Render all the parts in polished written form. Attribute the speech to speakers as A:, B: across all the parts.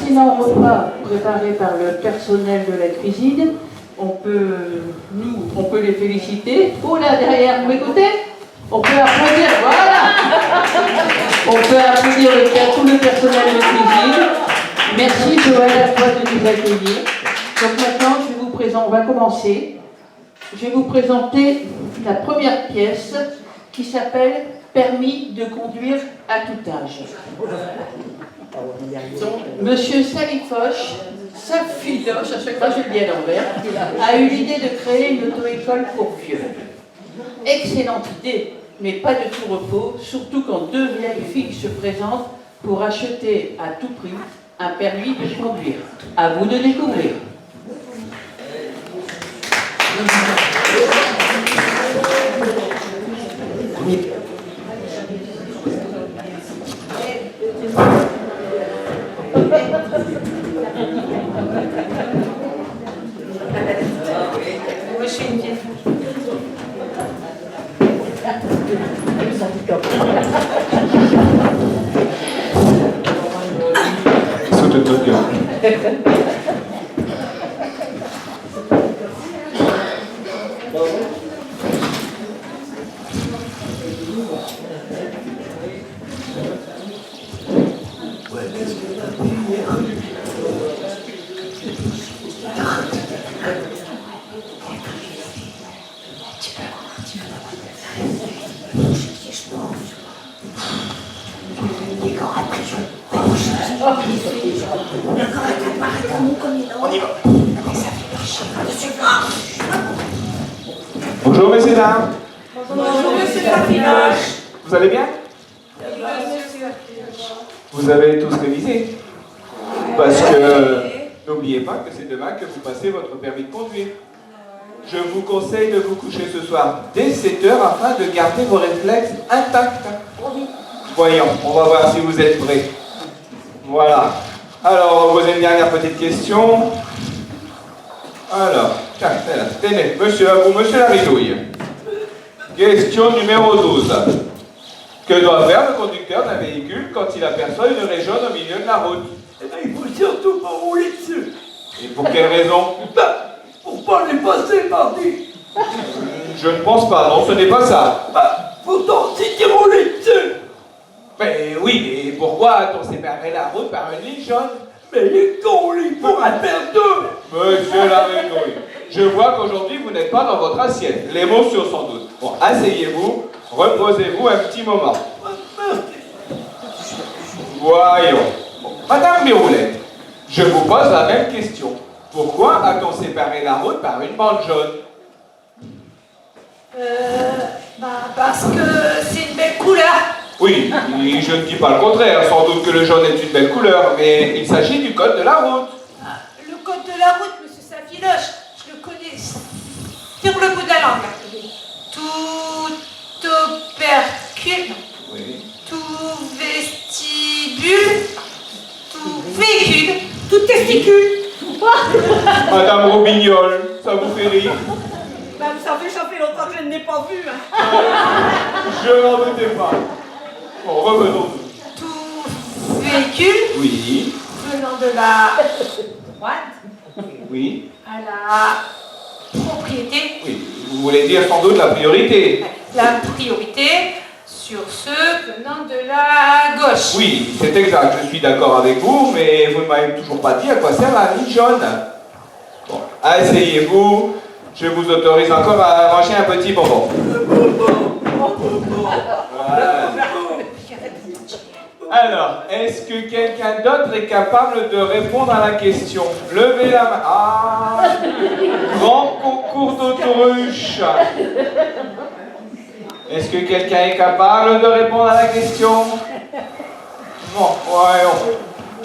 A: excellent repas préparé par le personnel de la cuisine. On peut les féliciter. Oh là, derrière, vous m'écoutez? On peut applaudir, voilà. On peut applaudir tout le personnel de cuisine. Merci Joël à toi de nous accueillir. Donc maintenant, on va commencer. Je vais vous présenter la première pièce qui s'appelle « Permis de conduire à tout âge ». Monsieur Safiloche, à chaque fois je le dis à l'envers, a eu l'idée de créer une auto-école pour vieux. Excellente idée, mais pas de tout repos, surtout quand deux vieilles filles se présentent pour acheter à tout prix un permis de conduire. À vous de découvrir.
B: Bonjour messieurs dames.
C: Bonjour monsieur Safiloche.
B: Vous allez bien? Vous avez tous révisé? Parce que n'oubliez pas que c'est demain que vous passez votre permis de conduire. Je vous conseille de vous coucher ce soir dès 7 h afin de garder vos réflexes intacts. Voyons, on va voir si vous êtes prêts. Voilà. Alors, on va poser une dernière petite question. Alors, tiens, tenez, monsieur, à vous, monsieur Laridouille. Question numéro 12. Que doit faire le conducteur d'un véhicule quand il aperçoit une raie jaune au milieu de la route?
C: Eh bien, il faut surtout pas rouler dessus.
B: Et pour quelle raison?
C: Pour pas les passer, mardi.
B: Je ne pense pas, non, ce n'est pas ça.
C: Pourtant, si tu roulais dessus.
B: Mais oui, mais pourquoi a-t-on séparé la route par une ligne jaune?
C: Mais il est con, il pourra faire deux.
B: Monsieur Laridouille, je vois qu'aujourd'hui vous n'êtes pas dans votre assiette. L'émotion sans doute. Bon, asseyez-vous, reposez-vous un petit moment. Voyons. Bon, Madame Biroulette, je vous pose la même question. Pourquoi a-t-on séparé la route par une bande jaune?
D: Parce que c'est une belle couleur.
B: Oui, je ne dis pas le contraire. Sans doute que le jaune est une belle couleur, mais il s'agit du code de la route.
D: Le code de la route, monsieur Safiloche, je le connais sur le bout de la langue. Tout opercule,
B: Oui.
D: tout vestibule, tout véhicule, tout testicule.
B: Madame Robignol, ça vous fait rire?
D: Vous savez, ça fait longtemps que je ne l'ai pas vu.
B: Je n'en doutais pas. Bon, revenons.
D: Tout véhicule,
B: Oui.
D: venant de la droite
B: Oui.
D: à la propriété.
B: Oui. Vous voulez dire sans doute la priorité?
D: La priorité sur ceux venant de la gauche.
B: Oui, c'est exact. Je suis d'accord avec vous, mais vous ne m'avez toujours pas dit à quoi sert la ligne jaune. Bon, asseyez-vous. Je vous autorise encore à manger un petit bonbon. Voilà. Alors, est-ce que quelqu'un d'autre est capable de répondre à la question? Levez la main. Ah, grand concours d'autoruche. Est-ce que quelqu'un est capable de répondre à la question? Bon, voyons.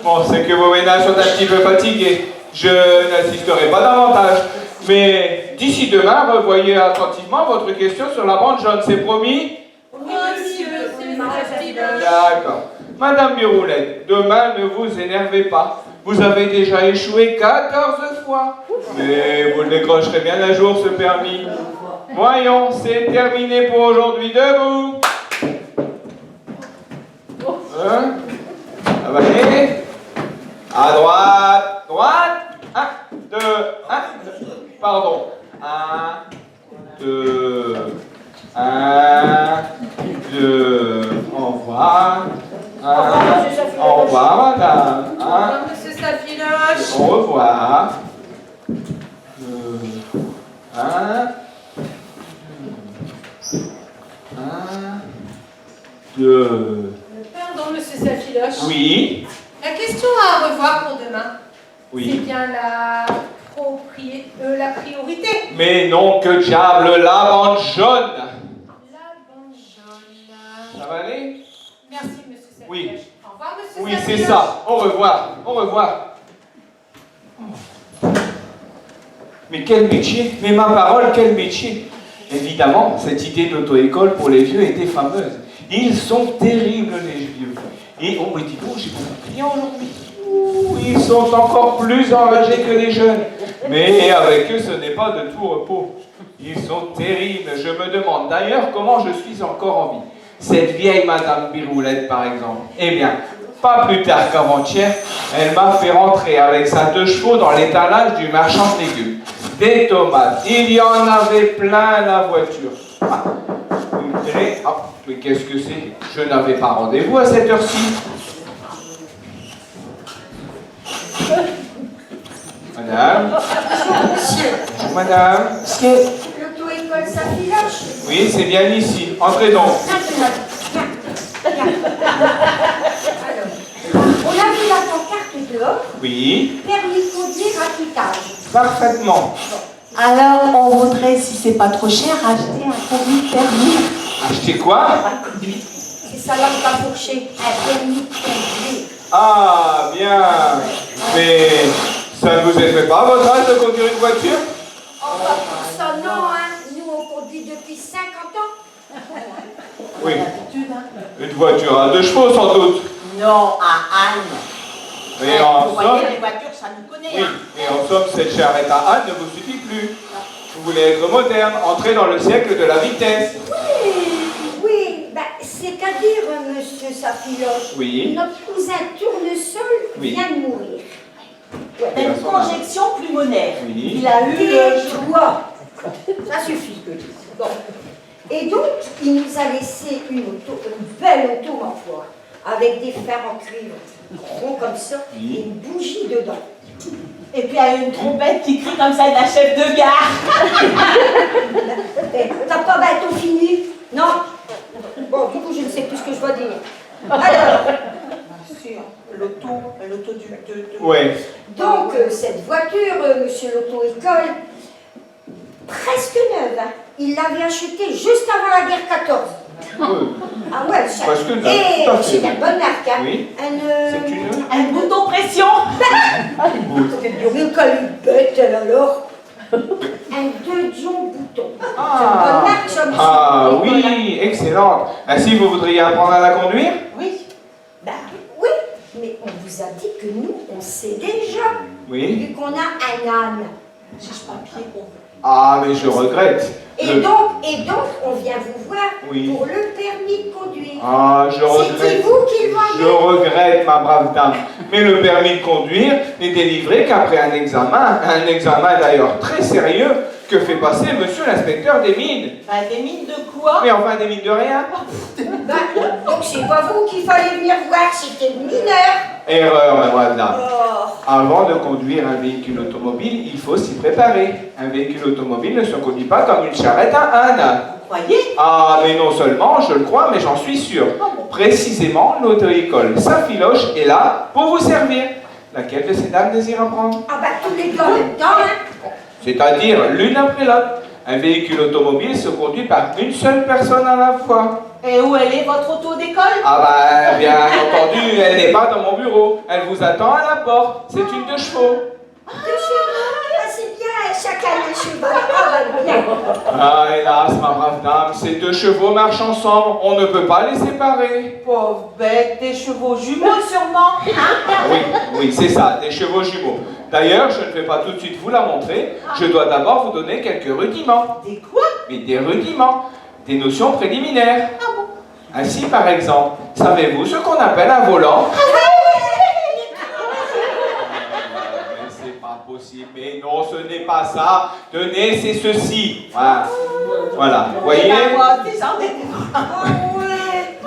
B: Bon, c'est que vos ménages sont un petit peu fatigués. Je n'insisterai pas davantage. Mais d'ici demain, revoyez attentivement votre question sur la bande jaune. C'est promis?
D: Oui, monsieur, c'est
B: D'accord. Madame Biroulette, demain, ne vous énervez pas. Vous avez déjà échoué 14 fois. Mais vous le décrocherez bien un jour, ce permis. Voyons, c'est terminé pour aujourd'hui. Debout. Hein? Ça va aller? À droite. revoir. Au revoir, madame.
D: Au revoir, monsieur Safiloche.
B: Au revoir. Deux.
D: Pardon, monsieur Safiloche.
B: Oui.
D: La question à revoir pour demain, c'est
B: Oui.
D: bien la priorité.
B: Mais non, que diable, la bande jaune.
D: La bande jaune.
B: Ça va aller?
D: Merci, monsieur Safiloche.
B: Oui.
D: Au revoir, monsieur
B: Oui,
D: Safiloche.
B: c'est ça. Au revoir. Au revoir. Mais quel métier? Mais ma parole, quel métier? Évidemment, cette idée d'auto-école pour les vieux était fameuse. Ils sont terribles, les vieux. Et on me dit, oh, j'ai beaucoup de clients aujourd'hui. Ouh, ils sont encore plus enragés que les jeunes. Mais avec eux, ce n'est pas de tout repos. Ils sont terribles. Je me demande d'ailleurs comment je suis encore en vie. Cette vieille Madame Biroulette, par exemple. Eh bien, pas plus tard qu'avant-hier, elle m'a fait rentrer avec sa 2 chevaux dans l'étalage du marchand de légumes. Des tomates. Il y en avait plein la voiture. Ah, vous me direz, ah, mais qu'est-ce que c'est? Je n'avais pas rendez-vous à cette heure-ci. Madame?
E: Monsieur,
B: Bonjour, madame.
E: l'auto-école Safiloche.
B: Oui, c'est bien ici. Entrez donc.
E: Alors, on a vu la pancarte dehors,
B: Oui,
E: permis de conduire à tout âge.
B: parfaitement.
F: Alors, on voudrait, si c'est pas trop cher, acheter un conduit permis.
B: Acheter quoi?
E: C'est ça là pas fourché, un permis de conduire.
B: Ah, bien. Mais ça ne vous effraie pas, à votre âge, de conduire une voiture?
E: Oh, pas pour ça, non, hein. Nous, on conduit depuis 50 ans.
B: Oui. Une voiture à 2 chevaux, sans doute.
F: Non, à Anne.
B: Mais en
F: Vous
B: somme...
F: voyez, les voitures, ça nous connaît.
B: Oui,
F: Hein.
B: mais en somme, cette charrette à Anne ne vous suffit plus. Vous voulez être moderne, entrer dans le siècle de la vitesse.
E: Oui, bah, c'est-à-dire, monsieur Safiloche,
B: Oui.
E: notre cousin Tournesol
B: Oui.
E: vient de mourir.
F: T'as une projection pulmonaire.
B: Oui.
F: Il a eu
E: Tais-toi. Ça suffit. Bon. Et donc, il nous a laissé une belle auto, ma foi, avec des fers en cuivre, ronds comme ça,
B: Oui.
E: et une bougie dedans.
F: Et puis il y a une trompette qui crie comme ça de la chef de gare.
E: Eh, t'as pas bientôt fini? Non? Bon, du coup, je ne sais plus ce que je dois dire. Alors,
F: L'auto du...
B: Ouais.
E: donc, cette voiture, monsieur l'auto-école, presque neuve, hein. Il l'avait achetée juste avant la guerre 14. Ah ouais, ça.
B: Presque neuve,
E: Et
B: tout à fait.
E: c'est une bonne marque, hein.
B: Oui. C'est une...
F: Un bouton pression.
E: Mais quelle bête, elle, alors. Un 2 John bouton. C'est une bonne marque, ça, monsieur.
B: Ah
E: l'auto-école, hein.
B: oui, excellente. Ainsi, vous voudriez apprendre à la conduire?
F: Oui.
E: Ben oui, mais on vous a dit que nous, on sait déjà,
B: Oui.
E: vu qu'on a un âne.
F: Chiche-papier qu'on veut.
B: Ah, mais je regrette.
E: Et donc, on vient vous voir
B: Oui.
E: pour le permis de conduire.
B: Ah, je
E: C'était
B: regrette.
E: vous qui le
B: Je
E: vendez.
B: regrette, ma brave dame. Mais le permis de conduire n'est délivré qu'après un examen d'ailleurs très sérieux que fait passer monsieur l'inspecteur des mines.
F: Bah, des mines de quoi?
B: Mais enfin, des mines de rien.
E: Ben, donc c'est pas vous qu'il fallait venir voir, c'était le mineur.
B: Erreur, ma brave dame.
E: Oh,
B: Avant de conduire un véhicule automobile, il faut s'y préparer. Un véhicule automobile ne se conduit pas comme une charrette à âne.
F: Vous croyez?
B: Ah, mais non seulement, je le crois, mais j'en suis sûr. Précisément, l'auto-école Safiloche est là pour vous servir. Laquelle de ces dames désire apprendre?
E: ah ben tous les deux en même temps, hein.
B: C'est-à-dire l'une après l'autre. Un véhicule automobile se conduit par une seule personne à la fois.
F: Et où elle est, votre auto d'école?
B: Ah bah, bien entendu, elle n'est pas dans mon bureau. Elle vous attend à la porte. C'est une 2 chevaux.
E: Deux chevaux, ah, c'est bien, chacun un cheval. Ah ben bien.
B: Ah, hélas, ma brave dame, ces 2 chevaux marchent ensemble. On ne peut pas les séparer.
F: Pauvre bête, des chevaux jumeaux sûrement.
B: Ah oui, c'est ça, des chevaux jumeaux. D'ailleurs, je ne vais pas tout de suite vous la montrer. Je dois d'abord vous donner quelques rudiments.
F: Des quoi?
B: Mais des rudiments, des notions préliminaires.
F: Ah bon?
B: Ainsi, par exemple, savez-vous ce qu'on appelle un volant? Mais c'est pas possible. Mais non, ce n'est pas ça. Tenez, c'est ceci. Voilà. Voilà. Vous voyez?
F: Eh ben, moi, déjà, on était...
E: Ah ouais.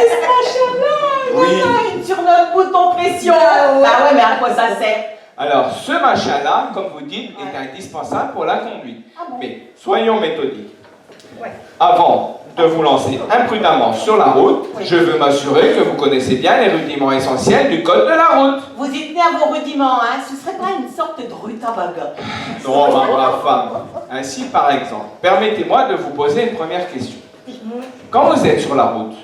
F: C'est ce machin-là.
B: Oui.
F: Sur notre bouton pression. Ah ouais, mais à quoi ça sert?
B: Alors, ce machin-là, comme vous dites, est indispensable pour la conduite. Mais soyons méthodiques.
E: Ouais.
B: Avant de vous lancer imprudemment sur la route, je veux m'assurer que vous connaissez bien les rudiments essentiels du code de la route.
F: Vous y tenez à vos rudiments, hein? Ce serait pas une sorte de rutabaga?
B: Non, ma brave femme. Ainsi, par exemple, permettez-moi de vous poser une première question. Quand vous êtes sur la route,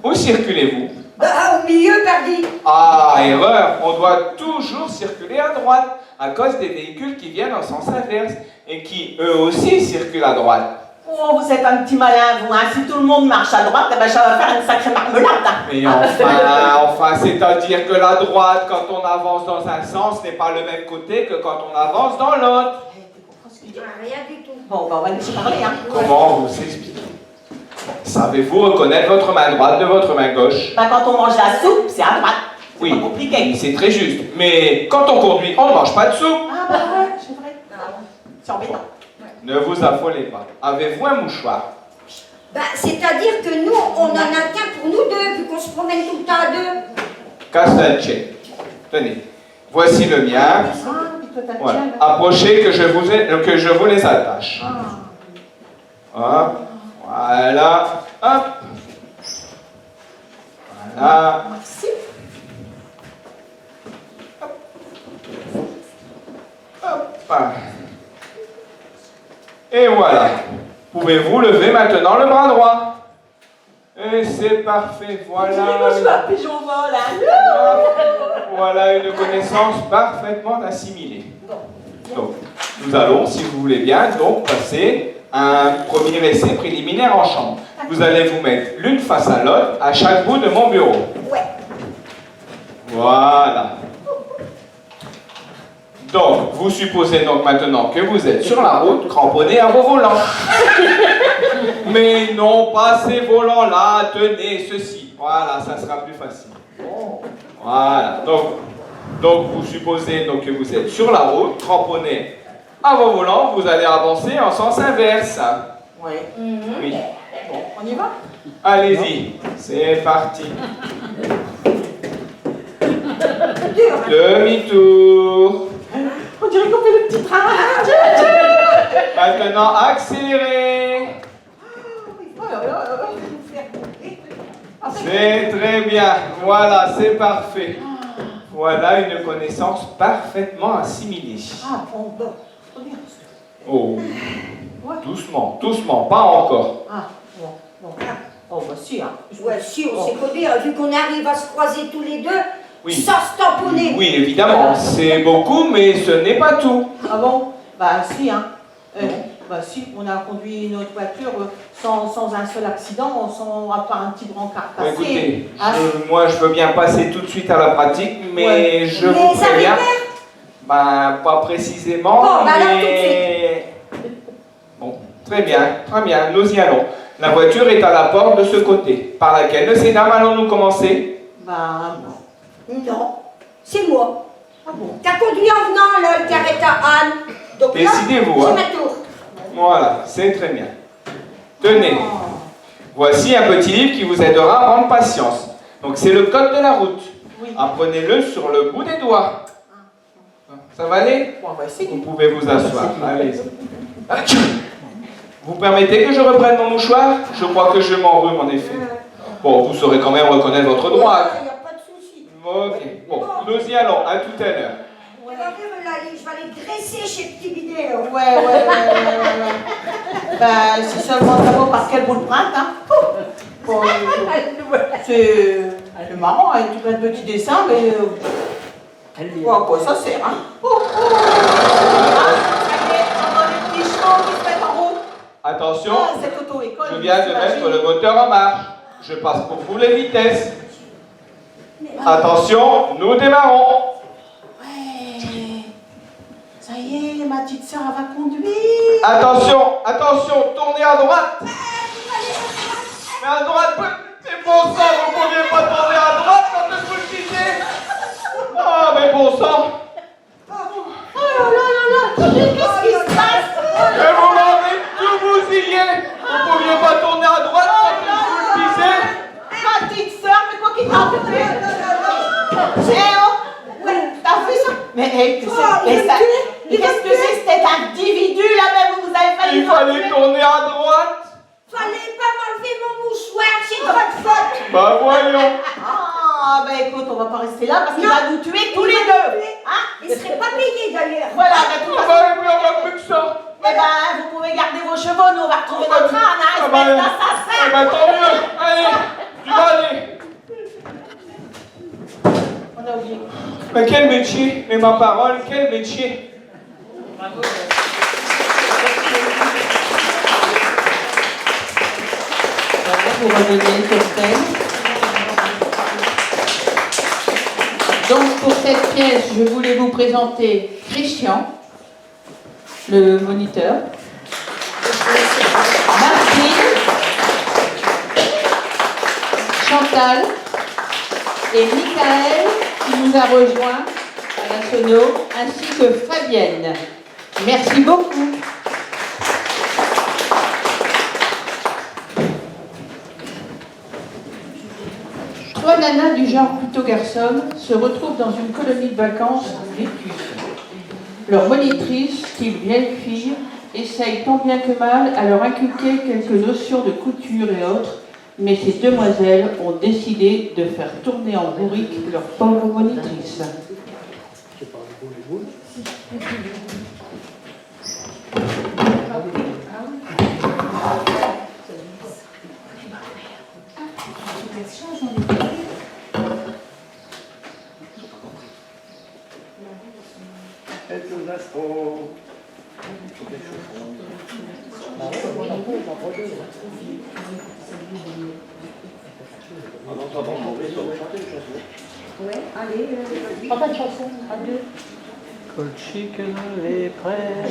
B: où circulez-vous?
E: Bah, au milieu, perdu.
B: Ah, erreur! On doit toujours circuler à droite, à cause des véhicules qui viennent en sens inverse, et qui, eux aussi, circulent à droite.
F: Oh, vous êtes un petit malin, vous, hein? Si tout le monde marche à droite, eh ben, ça va faire une sacrée marmelade, hein?
B: Mais enfin, c'est-à-dire que la droite, quand on avance dans un sens, n'est pas le même côté que quand on avance dans l'autre.
E: Rien du tout.
F: Bon, bah, on va laisser parler, hein?
B: Comment vous expliquer? Savez-vous reconnaître votre main droite de votre main gauche?
F: Bah, quand on mange la soupe, c'est à droite. C'est
B: Oui,
F: pas compliqué.
B: c'est très juste. Mais quand on conduit, on ne mange pas de soupe.
F: Ah, bah, ouais, c'est vrai. C'est embêtant.
B: Ne vous affolez pas. Avez-vous un mouchoir?
E: Bah, c'est-à-dire que nous, on en a qu'un pour nous deux, vu qu'on se promène tout le temps à deux.
B: Castache. Tenez, voici le mien.
F: Ah, puis toi, t'as le
B: Voilà.
F: tien, là.
B: Approchez que je vous les attache. Hop. Voilà. Hop. Voilà.
F: Merci.
B: Hop. Et voilà. Pouvez-vous lever maintenant le bras droit? Et c'est parfait.
F: Je suis
B: Voilà.
F: un pigeon vol, hein?
B: Voilà une connaissance parfaitement assimilée. Donc, nous allons, si vous voulez bien, donc passer à un premier essai préliminaire en chambre. Vous allez vous mettre l'une face à l'autre à chaque bout de mon bureau.
E: Ouais.
B: Voilà. Donc, vous supposez donc maintenant que vous êtes sur la route, cramponné à vos volants. Mais non, pas ces volants-là, tenez ceci. Voilà, ça sera plus facile. Voilà. Donc vous supposez donc que vous êtes sur la route, cramponné à vos volants, vous allez avancer en sens inverse.
F: Oui.
B: Oui.
F: Bon, on y va?
B: Allez-y, c'est parti. Demi-tour.
F: On dirait qu'on fait le petit train.
B: Maintenant, accélérez. C'est très bien. Voilà, c'est parfait. Voilà une connaissance parfaitement assimilée.
F: Ah, bon, bon.
B: Oh, doucement, doucement, pas encore.
F: Ah, bon, bon. Oh, bah si, hein.
E: Ouais, si, on sait pas dire, vu qu'on arrive à se croiser tous les deux,
B: Oui.
E: sans se tamponner.
B: Oui, évidemment, c'est beaucoup, mais ce n'est pas tout.
F: Ah bon? Bah si, hein. Bah si, on a conduit notre voiture sans un seul accident, sans à part un petit brancard
B: Bon,
F: cassé.
B: écoutez,
F: Ah,
B: moi je veux bien passer tout de suite à la pratique, mais
F: Ouais.
B: je
E: Mais
B: vous
E: ça
B: préviens.
E: répare.
B: Ben, pas précisément,
E: Bon, ben alors, tout de
B: mais... Bon, très bien, nous y allons. La voiture est à la porte de ce côté. Par laquelle de ces dames allons-nous commencer?
F: bah non.
E: Non, c'est moi.
F: Ah bon?
E: T'as conduit en venant, là, le carré à Anne. Donc là,
B: Décidez-vous,
E: c'est
B: hein.
E: ma tour.
B: Voilà, c'est très bien. Tenez, voici un petit livre qui vous aidera à prendre patience. Donc c'est le code de la route.
F: Oui.
B: Apprenez-le sur le bout des doigts. Ça va aller?
F: Bon, on va essayer.
B: Vous pouvez vous asseoir. Allez-y. Atchou. Vous permettez que je reprenne mon mouchoir? Je crois que je m'enrhume en effet. Bon, vous saurez quand même reconnaître votre droite.
E: Il n'y a pas de souci.
B: Ok, bon, nous y allons. À tout à l'heure.
E: Tu vas faire je vais aller graisser chez Petit Bidet, là.
F: Ouais. Bah, si seulement savoir par quel bout de prendre, hein. Bon, c'est marrant, avec tout plein de petits dessins, mais... à quoi ça sert, hein? Ça y est, on a les petits chevaux qui se mettent en route.
B: Attention,
F: Ah, cette auto-école...
B: je viens de mettre le moteur en marche. Je passe pour vous les vitesses. Attention, nous démarrons.
F: Ouais. Ça y est, ma petite sœur, elle va conduire.
B: Attention, tournez à droite. Mais à droite, c'est bon sang, vous ne pouviez pas tourner à droite quand je vous le disais. Ah, mais bon sang.
F: Oh là, qu'est-ce qui se passe?
B: Mais vous m'avez tout bousillé. Vous ne pouviez pas tourner à droite quand je vous le disais.
F: Ma petite sœur, T'as vu ça? Mais qu'est-ce que c'est cet individu là, mais vous avez failli...
B: Il fallait tourner à droite.
E: Fallait pas m'enlever mon mouchoir, c'est de votre faute.
B: Bah voyons.
F: Ah, ben écoute, on va pas rester là parce qu'il va nous tuer tous les deux. Hein?
E: Il serait pas payé d'ailleurs.
F: Voilà, ben tout
B: Ah bah et puis on va plus que ça.
F: eh ben, vous pouvez garder vos chevaux, nous on va retrouver notre âne, hein,
B: Ah bah,
F: espèce d'assassin.
B: ah bah tant mieux. Allez, tu vas aller.
F: On a oublié.
B: Mais quel métier, mais ma parole, quel métier.
A: Voilà, vous revenez sur scène. Donc pour cette pièce, je voulais vous présenter Christian, le moniteur, Martine, Chantal et Michael qui nous a rejoints à la sono, ainsi que Fabienne. Merci beaucoup. Trois nanas du genre plutôt garçon se retrouvent dans une colonie de vacances vétuste. Leur monitrice, style vieille fille, essaye tant bien que mal à leur inculquer quelques notions de couture et autres, mais ces demoiselles ont décidé de faire tourner en bourrique leur pauvre monitrice.
E: Ouais, allez,
F: Pas de chanson, à deux.
C: Colchique les prêts.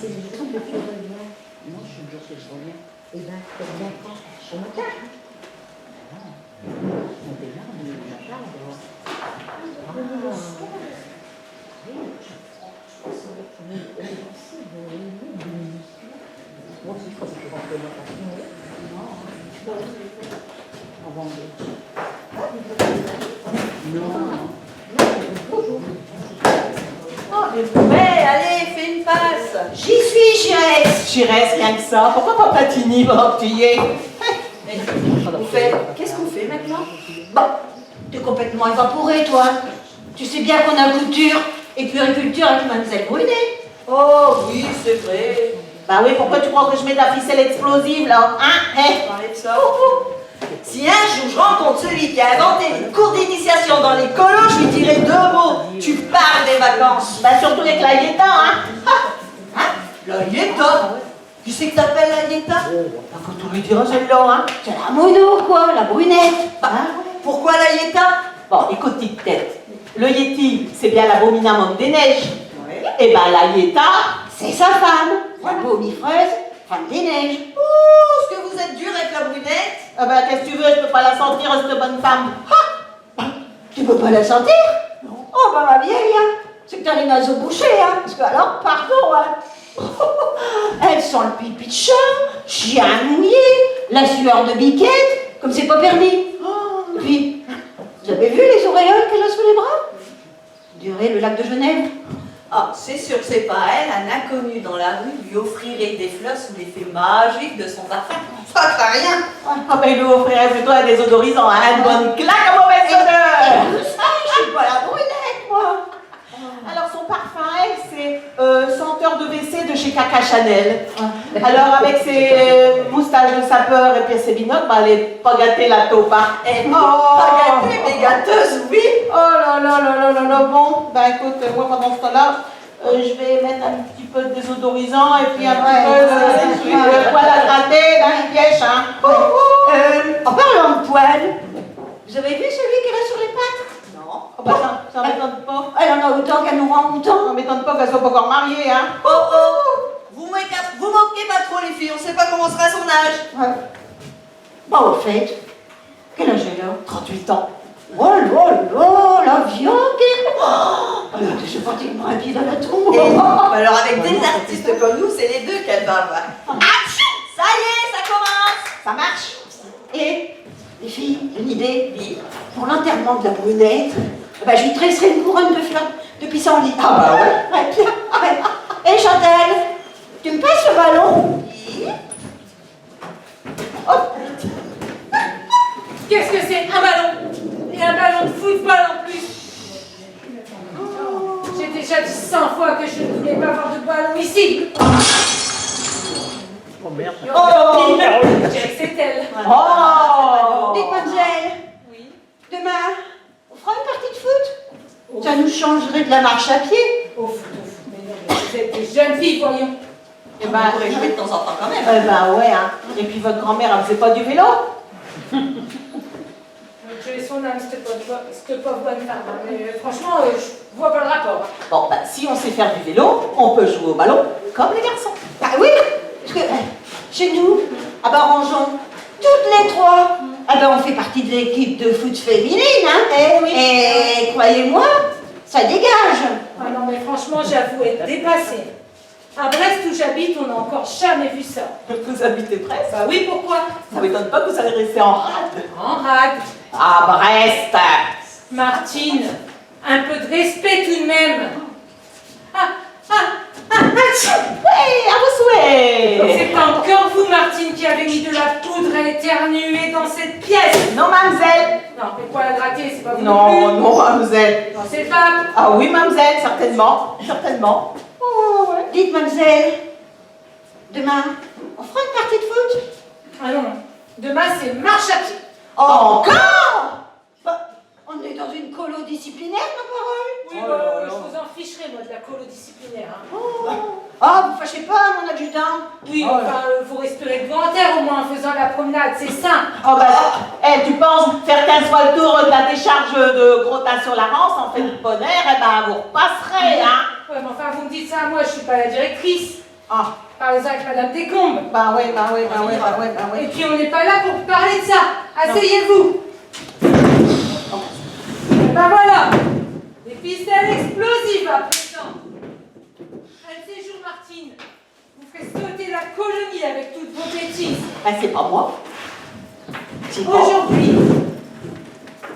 E: c'est le temps que tu reviens. Non, je suis toujours que je reviens. Eh bien, tu reviens quand? Au matin. On est là, on est déjà tard. Moi aussi, je crois que je rentre le matin. Non. Avant de...
F: Mais allez, fais une passe.
E: J'y suis, Chirès.
F: Chirès, rien que ça. Pourquoi pas Patini, Bortillier?
E: Qu'est-ce qu'on fait maintenant? Bon, t'es complètement évaporé, toi. Tu sais bien qu'on a couture et puériculture avec Mademoiselle Brunet.
F: Oh oui, c'est vrai. Bah oui, pourquoi tu crois que je mets de la ficelle explosive là? Hein?
E: Parlez de ça. Si un jour je rencontre celui qui a inventé une cour d'initiation dans les colos, je lui dirai 2 mots. Tu parles des vacances.
F: Bah surtout avec la Yéta, hein?
E: La Yéta? Qui c'est que t'appelles la Yéta?
F: Bah, faut tout lui dire à celle-là, hein?
E: C'est la mono, quoi, la brunette. Pourquoi la Yéta?
F: Bon, écoute, petite tête. Le Yéti, c'est bien l'abominable des neiges. Et ben la Yéta,
E: C'est sa femme. La baumifreuse, femme des neiges. Ouh, est-ce que vous êtes dur avec la brunette?
F: ah bah qu'est-ce que tu veux, je peux pas la sentir, cette bonne femme.
E: Tu peux pas la sentir? Non. Oh, bah ma vieille, hein. C'est que t'as les naseaux bouchés, hein. Parce que alors, pardon, hein. Elle sent le pipi de chat, chien mouillé, la sueur de biquette, comme c'est pas permis. Et puis, vous avez vu les auréoles qu'elle a sous les bras? On dirait le lac de Genève.
G: Ah, c'est sûr que c'est pas elle, un inconnu dans la rue lui offrirait des fleurs sous l'effet magique de son parfum. Ça craint rien.
F: Ah bah il lui offrirait plutôt un désodorisant, hein, une bonne claque à mauvaise odeur.
E: Je suis pas la brunette, moi.
F: Alors son parfum, elle, c'est senteur de WC de chez Caca Chanel. Alors, avec ses moustaches de sapeur et puis ses binocles, bah, elle est pas gâtée la taupe, hein.
G: Pas gâtée, mais gâteuse, oui.
F: Oh là là là là là là, bon, bah écoute, moi pendant ce temps-là, je vais mettre un petit peu de désodorisant et puis un petit peu de poêle à gratter dans une pièce, hein.
E: En parlant de poêle, vous avez vu celui qui est sur les pattes?
G: Non.
F: Oh bah ça m'étonne pas.
E: Elle en a autant qu'elle nous rend autant.
F: Ça m'étonne pas qu'elle soit pas encore mariée, hein.
G: Oh oh. Vous moquez pas trop les filles, on sait pas comment sera son âge.
E: Ouais. Bon, au fait, quel âge elle a? 38 ans. Oh là là, la viande. Oh là, je suis pratiquement un pied dans la tombe.
G: Alors avec des artistes comme nous, c'est les deux qu'elle va avoir. Ça y est, ça commence.
E: Ça marche. Et, les filles, une idée. Pour l'enterrement de la brunette, bah, je lui tresserai une couronne de fleurs de pissenlit. Ah bah ouais. Ouais, bien. Ouais. Et Chantal, tu me passes le ballon?
D: Qu'est-ce que c'est? Un ballon. Et un ballon de football en plus. J'ai déjà dit 100 fois que je ne voulais pas avoir de ballon ici.
C: Oh merde.
D: Oh, je dirais que c'est elle.
F: Oh.
E: Dites, mademoiselle,
D: Oui.
E: demain, on fera une partie de foot? Ça nous changerait de la marche à pied.
D: Ouf. Mais non, mais vous êtes des jeunes filles, voyons.
F: Eh
G: On
F: ben,
G: pourrait jouer de temps en temps quand même.
F: bah ouais, hein. Et puis votre grand-mère, elle faisait pas du vélo?
D: Je vais son âme, cette pauvre bonne femme. Mais franchement, je vois pas le rapport.
F: Bon, bah si on sait faire du vélo, on peut jouer au ballon comme les garçons.
E: Bah oui, parce que chez nous, à Barangeon, toutes les trois, ah ben on fait partie de l'équipe de foot féminine, hein.
D: Eh oui.
E: Et croyez-moi, ça dégage.
D: Ah non, mais franchement, j'avoue être dépassée. À Brest où j'habite, on n'a encore jamais vu ça.
F: Vous habitez Brest?
D: Bah oui, pourquoi?
F: Ça m'étonne pas que vous allez rester en rade.
D: En rade.
F: À Brest.
D: Martine, un peu de respect tout de même.
F: Oui, à vos souhaits.
D: C'est pas encore vous, Martine, qui avez mis de la poudre à éternuer dans cette pièce.
F: Non, mademoiselle.
D: Non, mais quoi la gratter, c'est pas vous
F: Non,
D: plus.
F: non, mademoiselle.
D: Non, c'est pas.
F: Ah oui, mademoiselle, certainement. Certainement. Oh, ouais.
E: Dites, mademoiselle, demain, on fera une partie de foot?
D: Ah non, non. Demain, c'est marche à pied.
E: Encore? Bah, on est dans une colo disciplinaire, ma parole.
D: Oui,
F: Oh
D: bah,
F: là là.
D: je vous en ficherai, moi, de la colo disciplinaire. Hein.
E: Ah, vous fâchez pas, mon adjudant.
D: Oui,
F: Oh
D: enfin, vous respirez de grand air au moins en faisant la promenade, c'est sain.
F: Oh bah, tu penses faire 15 fois le tour de la décharge de Grottin sur la Rance en fait de bon air, eh ben vous repasserez, hein.
D: Ouais, mais enfin, vous me dites ça, moi, je suis pas la directrice.
F: Ah,
D: Parlez-en avec Madame Descombes.
F: bah oui.
D: Et puis, on n'est pas là pour parler de ça. Asseyez-vous. Ben voilà, des ficelles explosives à présent. Un séjour, Martine. Vous ferez sauter la colonie avec toutes vos bêtises.
F: bah c'est pas moi. C'est pas.
D: Aujourd'hui,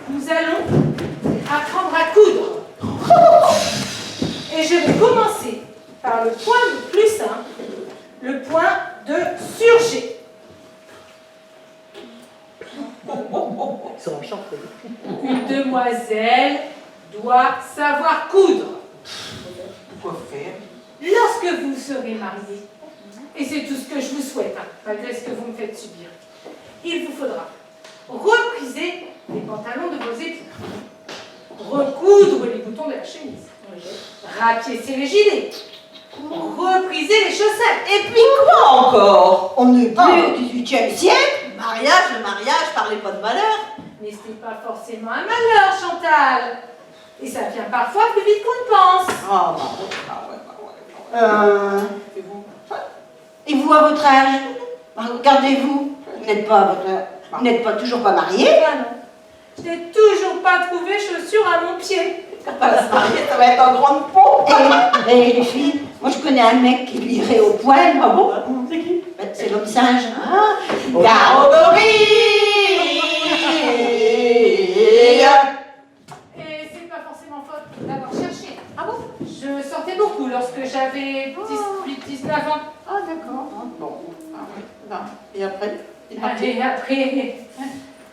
D: nous allons apprendre à coudre. Et je vais commencer par le point le plus simple, le point de surjet.
C: Ils sont enchantés.
D: Une demoiselle doit savoir coudre.
F: Quoi faire?
D: Lorsque vous serez mariés, et c'est tout ce que je vous souhaite, hein, malgré ce que vous me faites subir, il vous faudra repriser les pantalons de vos époux, recoudre les boutons de la chemise, rapiécer les gilets, repriser les chaussettes.
F: Et puis quoi encore?
E: On n'est plus au XVIIIe siècle.
G: Le mariage, parlez pas de malheur.
D: Mais ce n'est pas forcément un malheur, Chantal. Et ça vient parfois plus vite qu'on ne pense.
F: Ah bah ouais.
E: Et vous, à votre âge, regardez-vous, vous n'êtes pas toujours pas marié.
D: Ah non, je n'ai toujours pas trouvé chaussures à mon pied.
F: Quand elle va se marier, ça va être en grande pompe.
E: Et les filles, moi je connais un mec qui lirait au poil.
F: Ah bon? C'est qui?
E: Ben, c'est l'homme singe.
F: Garodori.
D: Et c'est pas forcément faute d'avoir cherché. Ah bon? Je sortais beaucoup lorsque j'avais 18-19 ans.
F: Ah d'accord. Bon. Ah oui. Non. Et après?
D: Et après,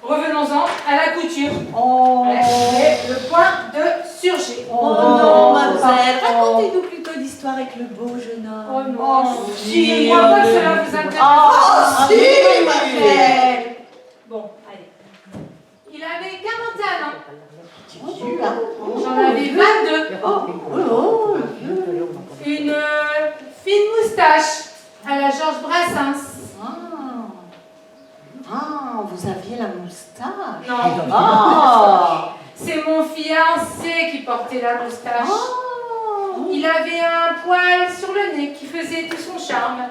D: revenons-en à la couture.
F: Oh.
D: Et le point de surjet.
G: Oh non, mademoiselle, racontez-nous plutôt l'histoire histoire avec le beau jeune homme?
D: Oh non,
F: si,
D: je crois pas que cela vous intéresse.
E: Ah, si, mademoiselle.
D: Bon, allez. Il avait 41 ans.
E: Hein?
D: J'en avais 22.
E: Oh.
D: Une fine moustache à la Georges Brassens.
E: Ah, vous aviez la moustache.
D: Non,
E: Ah.
D: c'est mon fiancé qui portait la moustache. Il avait un poil sur le nez qui faisait tout son charme.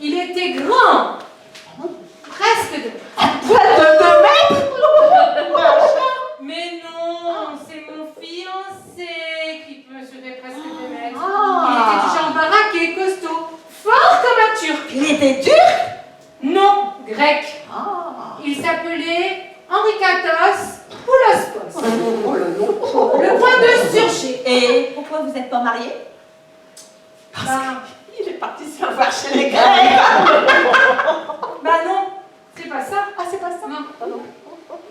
D: Il était grand, presque de...
E: Poil de 2 mètres.
D: Mais non, c'est mon fiancé qui mesurait presque 2 mètres.
E: Ah.
D: Il était du genre baraqué, costaud, fort comme un turc.
E: Il était turc.
D: Non, grec.
E: Ah.
D: Il s'appelait Henri Katos Poulospos.
E: Oh le nom.
D: Le point de Surgé.
G: Et pourquoi vous n'êtes pas mariés?
D: Ben,
E: Il est parti se faire voir chez les Grecs.
D: bah non, c'est pas ça.
E: Ah, c'est pas ça.
D: Non.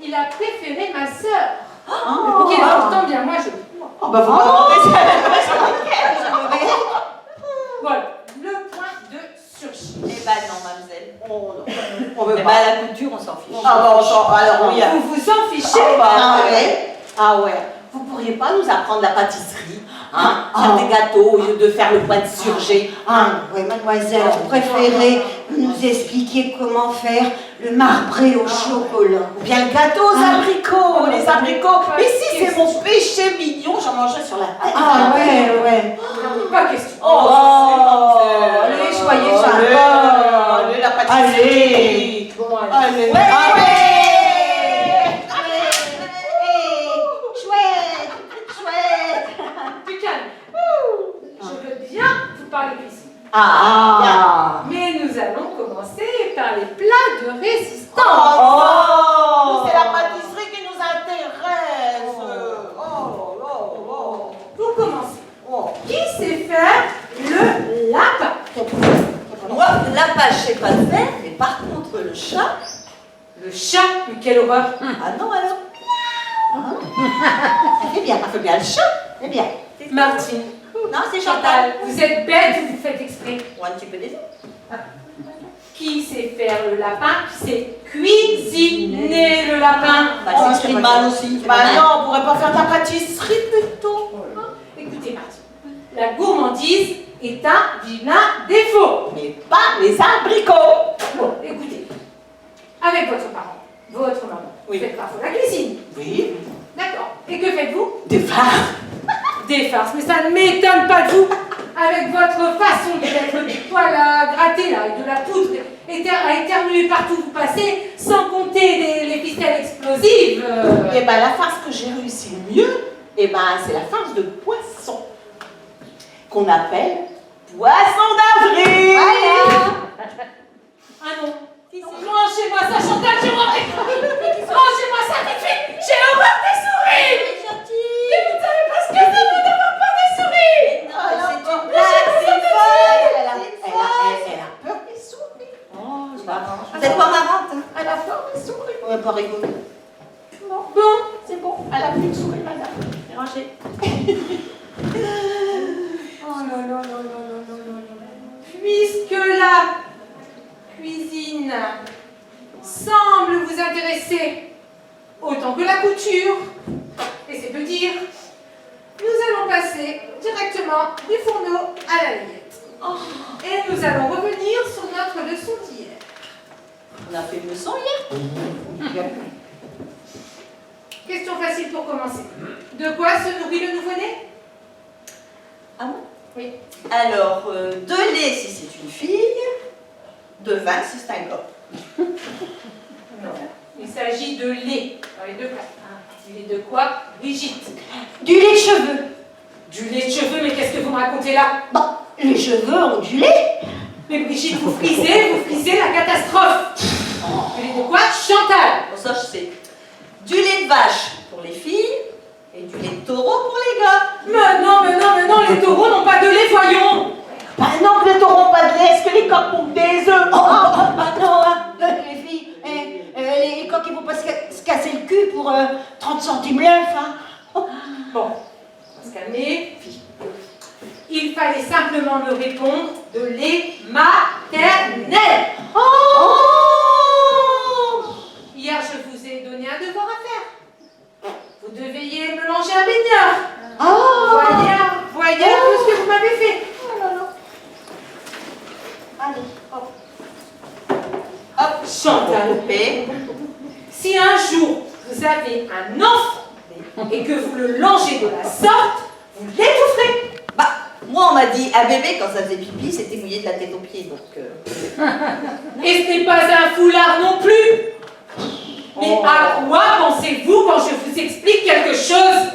D: Il a préféré ma sœur,
E: Ah.
D: qui est pourtant bien moins jolie.
E: Oh, bah vous me demandez
D: Voilà, le point de Surgé.
G: Eh ben non, mademoiselle.
E: On veut
G: Eh
E: pas.
G: ben à la couture, on s'en fiche.
E: Ah bah on s'en... Alors oui.
D: Vous vous en fichez?
E: Ah ouais. Ah ouais. Vous pourriez pas nous apprendre la pâtisserie, hein? Faire des gâteaux au lieu de faire le point de Surgé. Ah oui, mademoiselle, vous préférez nous expliquer comment faire le marbré au chocolat. Ou bien le gâteau aux abricots, les abricots. Mais si c'est mon péché mignon, j'en mangerai sur la tête. Ah ouais.
D: Pas question.
E: Oh, allez, soyez sympa. Allez, la pâtisserie.
D: Bon, allez.
E: Allez. Chouette.
D: Du calme. Je veux bien vous parler cuisine.
E: Ah.
D: Mais nous allons commencer par les plats de résistance.
E: Oh, c'est la pâtisserie qui nous intéresse. Oh.
D: Vous commencez. Qui sait faire le lapin?
G: Moi, la pâche, je sais pas le faire, mais par contre, le chat.
D: Le chat? Mais quelle horreur!
G: Ah non, alors?
E: Elle fait bien le chat. C'est bien.
D: Martine,
G: Non, c'est
D: Chantal,
G: Chantal.
D: vous êtes bête ou vous faites exprès?
G: Ou un petit peu des autres.
D: Qui sait faire le lapin? Qui sait cuisiner le lapin?
G: Bah, c'est écrit mal aussi.
E: Bah non, on pourrait pas faire ta pâtisserie plutôt.
D: Écoutez, Martine, la gourmandise est un vilain défaut.
E: Mais pas les abricots.
D: Bon, écoutez, avec votre parent, votre maman,
E: Oui.
D: vous faites parfois la cuisine.
E: Oui.
D: D'accord. Et que faites-vous?
E: Des farces.
D: Des farces, mais ça ne m'étonne pas de vous. Avec votre façon de mettre du poil à gratter là, et de la poudre à éternuer partout où vous passez, sans compter les ficelles explosives.
E: Et ben la farce que j'ai réussi le mieux, et ben c'est la farce de poisson qu'on appelle poisson d'avril.
D: Ah non. Rangez-moi ça, Chantal, j'ai horreur des souris. Rangez-moi ça tout de suite. J'ai horreur des souris. Mais vous ne savez pas ce que c'est vous d'avoir peur des souris.
G: Non, c'est une blague, c'est folle.
E: Elle a peur des souris. Oh, c'est marrant.
G: Vous êtes pas marrante, hein?
E: Elle a peur des souris. On va pas rigoler. Non,
D: Bon,
E: c'est bon. Elle a plus de souris, madame. C'est rangé.
D: oh là là là là là là là. Puisque la cuisine semble vous intéresser autant que la couture, et c'est peu dire, nous allons passer directement du fourneau à la layette. Et nous allons revenir sur notre leçon d'hier.
G: On a fait une leçon hier.
D: Question facile pour commencer. De quoi se nourrit le nouveau-né?
G: Ah bon?
D: Oui.
G: Alors, de lait si c'est une fille, de vin si c'est un gars.
D: Non. Il s'agit de lait, dans les deux cas. Du lait de quoi? Brigitte.
E: Du lait de cheveux.
D: Du lait de cheveux, mais qu'est-ce que vous me racontez là?
E: Bon, les cheveux ont du lait.
D: Mais Brigitte, vous frisez la catastrophe. Du lait de quoi? Chantal.
G: Bon, ça je sais. Du lait de vache pour les filles et du lait de taureau pour les gars.
D: Mais non, les taureaux n'ont pas de lait, voyons.
E: Bah non, que les taureaux n'ont pas de lait, est-ce que les coqs pondent des œufs? Bah non, hein, les filles, les coqs ils vont pas se casser le cul pour 30 centimes l'œuf, hein.
D: Bon, on va se calmer. Il fallait simplement me répondre de lait maternel.
E: Oh!
D: Hier, je vous ai donné un devoir à faire. Vous deviez me manger un baigneur. Voyez un peu ce que vous m'avez fait.
E: Allez, hop.
D: Hop, Chantal. Si un jour vous avez un enfant et que vous le longez de la sorte, vous l'étoufferez.
G: Bah, moi on m'a dit un bébé quand ça faisait pipi, c'était mouillé de la tête aux pieds, donc...
D: Et ce n'est pas un foulard non plus. Mais à quoi pensez-vous quand je vous explique quelque chose?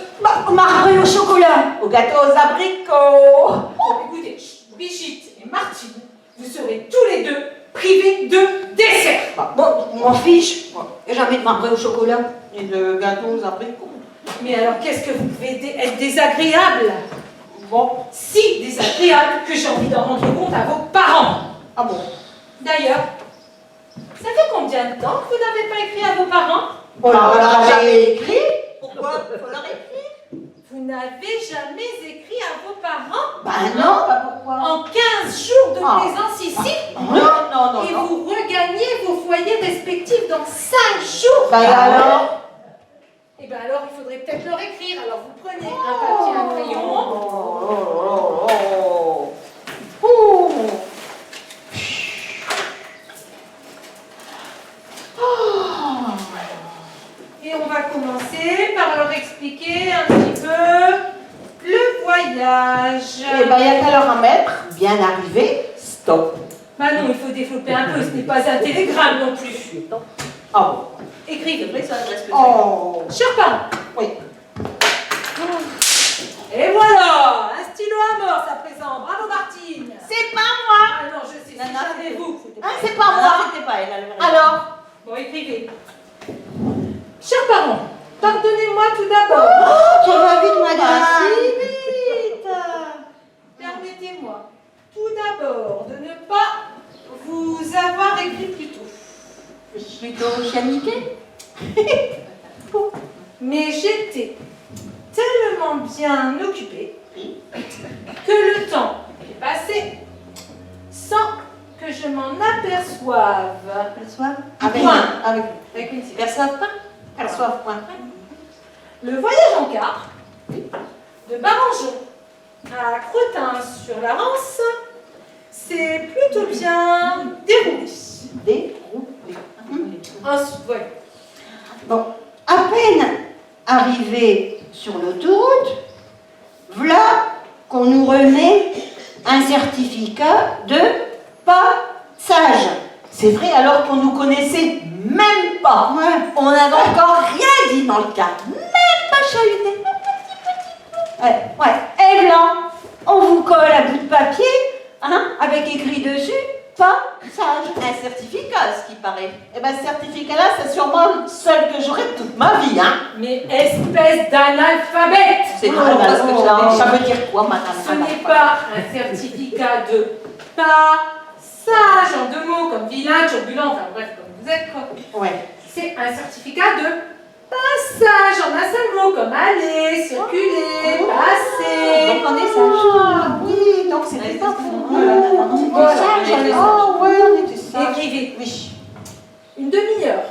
E: Marbré au chocolat.
F: Au gâteau aux abricots.
D: Écoutez, Brigitte et Martine, vous serez tous les deux privés de dessert.
E: Bon, je m'en fiche. Et jamais de marbré au chocolat.
F: Et de gâteau aux abricots.
D: Mais alors qu'est-ce que vous pouvez être désagréable?
F: Bon.
D: Si désagréable que j'ai envie d'en rendre compte à vos parents.
F: Ah bon?
D: D'ailleurs, ça fait combien de temps que vous n'avez pas écrit à vos parents?
F: On l'a jamais écrit.
G: Pourquoi? Faut leur écrire.
D: Vous n'avez jamais écrit à vos parents?
F: Bah non, bah pourquoi?
D: En 15 jours de présence ici?
F: Non.
D: Et vous regagnez vos foyers respectifs dans 5 jours?
F: Bah alors?
D: Eh bien alors, il faudrait peut-être leur écrire. Alors vous prenez un papier, un crayon. Et on va commencer par leur expliquer un petit peu le voyage.
F: Eh ben, il n'y a qu'à leur en mettre. Bien arrivé. Stop.
D: Bah non, il faut développer un peu. Ce n'est pas un télégramme non plus.
F: Ah bon?
D: Écrivez.
F: Oh.
D: Chers parents.
F: Oui.
D: Et voilà, un stylo à mort, ça présente. Bravo Martine.
F: C'est pas moi.
D: Ah non, je sais, c'est jamais vous.
F: Ah, c'est pas moi.
G: C'était pas elle.
F: Alors?
D: Bon, écrivez. Chers parents, pardonnez-moi tout d'abord.
E: Ça va vite, madame.
D: Permettez-moi tout d'abord de ne pas vous avoir écrit plus tôt.
E: Plutôt chaniqué.
D: Mais j'étais tellement bien occupée que le temps est passé sans que je m'en aperçoive.
F: Avec
D: Une
F: Perçoivent pas? Perçoivent point.
D: Le voyage en car de Barangeon à Crottin-sur-la-Rance s'est plutôt bien déroulé. Ensuite, voilà.
E: Bon, à peine arrivé sur l'autoroute, voilà qu'on nous remet un certificat de passage.
F: C'est vrai alors qu'on nous connaissait même pas.
E: Ouais.
F: On n'avait encore rien dit dans le cas. Même pas chahuté.
E: Ouais. Et blanc, on vous colle un bout de papier, hein, avec écrit dessus, passage.
G: Un certificat, ce qui paraît.
F: Eh ben, ce certificat-là, c'est sûrement le seul que j'aurai de toute ma vie, hein.
D: Mais espèce d'analphabète!
G: C'est vraiment parce que je l'avais.
F: Ça veut dire quoi, madame?
D: Ce n'est pas un certificat de passage en 2 mots, comme vilain, turbulent, enfin bref, comme vous êtes quoi.
F: Ouais.
D: C'est un certificat de passage en un seul mot, comme aller, circuler, passer.
G: Donc on est sage.
F: Ah, oui, donc c'était pas pour moi.
D: Voilà.
F: Oh, ouais, on était sage.
D: Écrivez.
F: Oui.
D: Une demi-heure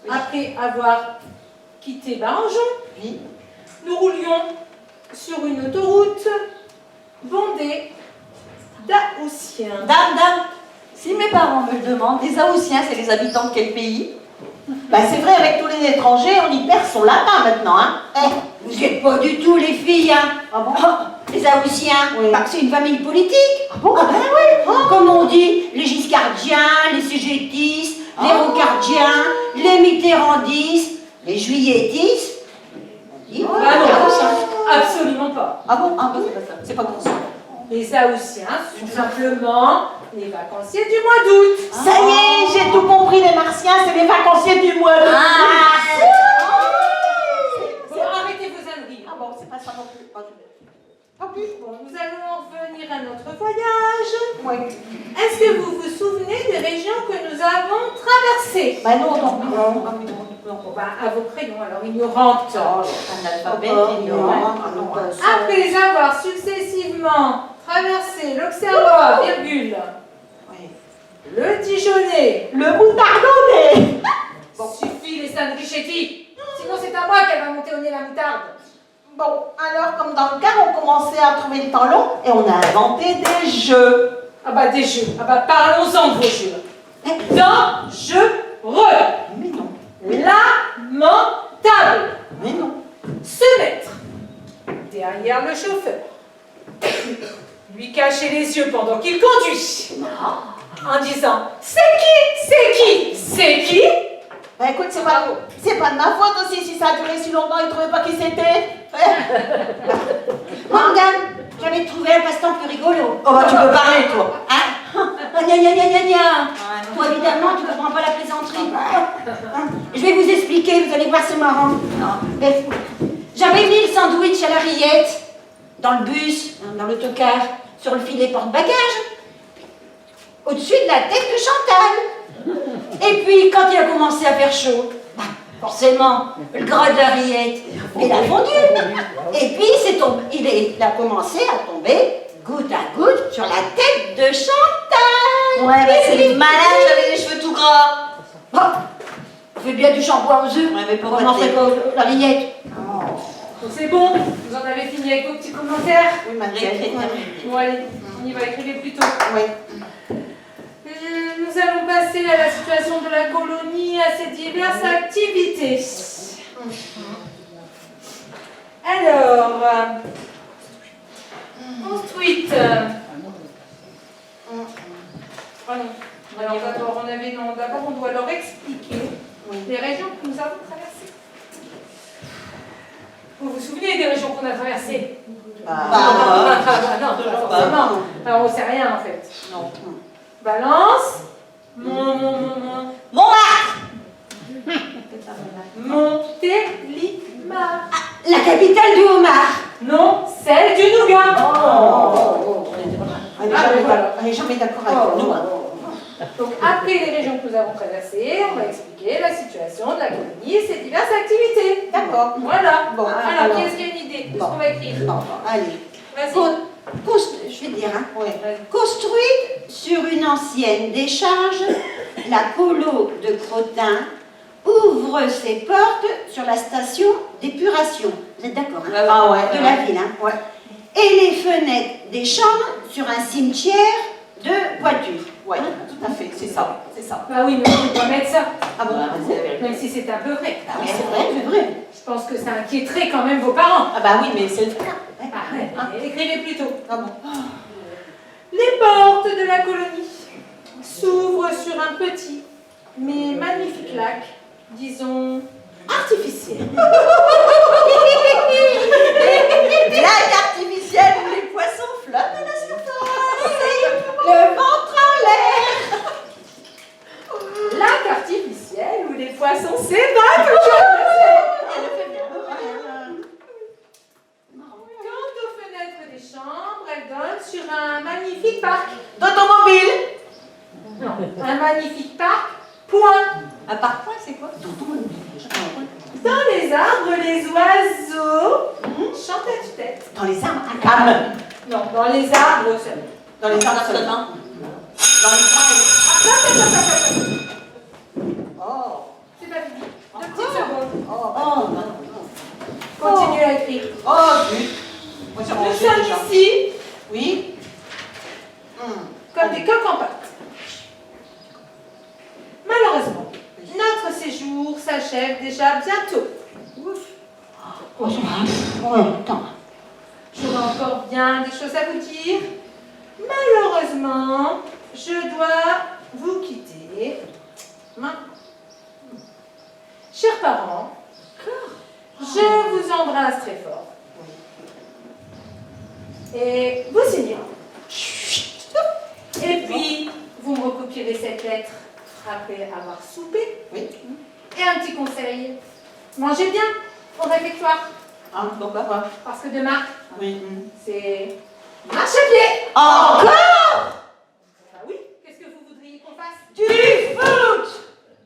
D: après avoir quitté Barangeon,
F: Oui.
D: nous roulions sur une autoroute bondée d'Aoussiens.
G: Dame, si mes parents me le demandent, les Aoussiens, c'est les habitants de quel pays?
F: Bah, c'est vrai, avec tous les étrangers, on y perd son latin maintenant, hein.
E: Vous n'êtes pas du tout les filles, hein.
F: Ah bon?
E: Les Haussiens,
F: Oui.
E: bah, c'est une famille politique.
F: Ah bon? Ah ben oui.
E: Comme on dit, les giscardiens, les cégétistes, les rocardiens, les mitterrandistes, les juilletistes.
D: Ah non, absolument pas.
F: Ah bon? Ah bon, c'est pas ça. C'est pas comme ça.
D: Les Haussiens sont tout simplement les vacanciers du mois d'août.
F: Ça y est, j'ai tout compris, les martiens, c'est les vacanciers du mois d'août.
D: Bon, arrêtez vos âneries.
F: Ah bon, c'est pas ça non plus.
D: Bon, nous allons en revenir à notre voyage.
F: Ouais.
D: Est-ce que vous vous souvenez des régions que nous avons traversées?
F: Bah non, non.
D: Bon, bah, à vos prénoms, alors ignorantes.
G: Un alphabet, ignorant.
D: Après avoir successivement traverser l'Auxerrois, virgule.
F: Oui.
D: Le Dijonais.
E: Le boutardonné.
D: Bon, suffit les sandwichetti. Sinon, c'est à moi qu'elle va monter au nez la moutarde.
F: Bon, alors, comme dans le cas, on commençait à trouver le temps long et on a inventé des jeux.
D: Ah bah des jeux. Ah bah parlons-en de vos jeux. Dangereux.
F: Mais non,
D: Lamentable.
F: mais non.
D: Se mettre derrière le chauffeur. Lui cacher les yeux pendant qu'il conduit. En disant c'est qui
F: Bah écoute, c'est pas de ma faute aussi si ça a duré si longtemps, ils ne trouvaient pas qui c'était.
E: Morgane, j'avais trouvé un passe-temps plus rigolo.
G: Oh bah tu peux parler toi.
E: Hein? Gna gna gna gna gna. Toi, évidemment, tu ne comprends pas la plaisanterie. Hein? Je vais vous expliquer, vous allez voir, c'est marrant. Mais j'avais mis le sandwich à la rillette, dans le bus, dans l'autocar, sur le filet porte-bagages, au-dessus de la tête de Chantal. Et puis, quand il a commencé à faire chaud, bah, forcément, le gras de la rillette, il a fondu. Et puis, il a commencé à tomber goutte à goutte sur la tête de Chantal.
G: Ouais, bah c'est malin, j'avais les cheveux tout gras.
E: Oh, on fait bien du shampoing aux œufs.
G: Ouais, mais pourquoi
E: Comment fait pas la rillette?
D: Donc c'est bon, vous en avez fini avec vos petits commentaires.
F: Oui, mademoiselle.
D: Bon allez, on y va, écrivez plutôt.
F: Oui.
D: Nous allons passer à la situation de la colonie, à ses diverses activités. Alors, ensuite, alors d'abord on doit leur expliquer les régions que nous avons traversées. Vous vous souvenez des régions qu'on a traversées? Non, pas forcément. Alors on ne sait rien en fait.
F: Non.
D: Balance. Montélimar.
E: La capitale du homard.
D: Non, celle du nougat.
F: Elle n'est jamais d'accord avec nous.
D: Donc après les régions que nous avons traversées, on va expliquer la situation de la colonie et ses diverses activités.
F: D'accord.
D: Voilà.
F: Bon,
D: alors qui est-ce qui a une idée de ce qu'on va écrire?
F: Non, allez.
D: Vas-y.
E: Je vais dire, hein.
F: Oui.
E: Construite sur une ancienne décharge, la colo de Crottin ouvre ses portes sur la station d'épuration. Vous êtes d'accord, hein?
F: Ah ouais.
E: De la ville, hein?
F: Ouais.
E: Et les fenêtres des chambres sur un cimetière de voitures.
F: Oui, tout à fait, c'est ça. C'est ça.
D: Bah oui, mais on doit mettre ça.
F: Ah bon?
D: Même si c'est un peu vrai.
E: Ah oui, c'est vrai.
D: Je pense que ça inquiéterait quand même vos parents.
F: Ah bah oui, mais c'est le cas.
D: Ah ouais, écrivez plutôt.
F: Ah bon?
D: Les portes de la colonie s'ouvrent sur un petit mais magnifique lac, disons artificiel.
G: Lac artificiel où les poissons flottent à la surface.
E: Le ventre en l'air.
D: Lac artificiel où les poissons s'ébattent. Quant aux fenêtres des chambres, elles donnent sur un magnifique parc.
F: D'automobile.
D: Non, un magnifique parc, point.
G: À part quoi, c'est quoi?
D: Dans les arbres, les oiseaux chantent à tue-tête.
F: Dans les arbres à câble.
D: Non, dans les arbres seulement.
F: Dans les arbres seulement.
G: seulement.
F: Dans les arbres. Oh.
D: C'est pas fini. 2 petites secondes.
F: Oh.
E: Oh,
D: Continuez à écrire.
F: Oh, zut. Moi, j'ai
D: Nous
F: rangé
D: sommes
F: déjà.
D: ici
F: Oui.
D: comme des coqs en pâte. Malheureusement, notre séjour s'achève déjà bientôt.
E: ouais, attends.
D: J'aurai encore bien des choses à vous dire. Malheureusement, je dois vous quitter maintenant. Chers parents, je vous embrasse très fort. Et vous signez. Et puis, vous me recopierez cette lettre après avoir soupé.
F: Oui.
D: Et un petit conseil, mangez bien au réfectoire.
F: Ah, pourquoi pas?
D: Parce que demain,
F: Oui.
D: c'est marche à pied.
E: Encore?
D: Ah oui, qu'est-ce que vous voudriez qu'on fasse?
E: Du foot.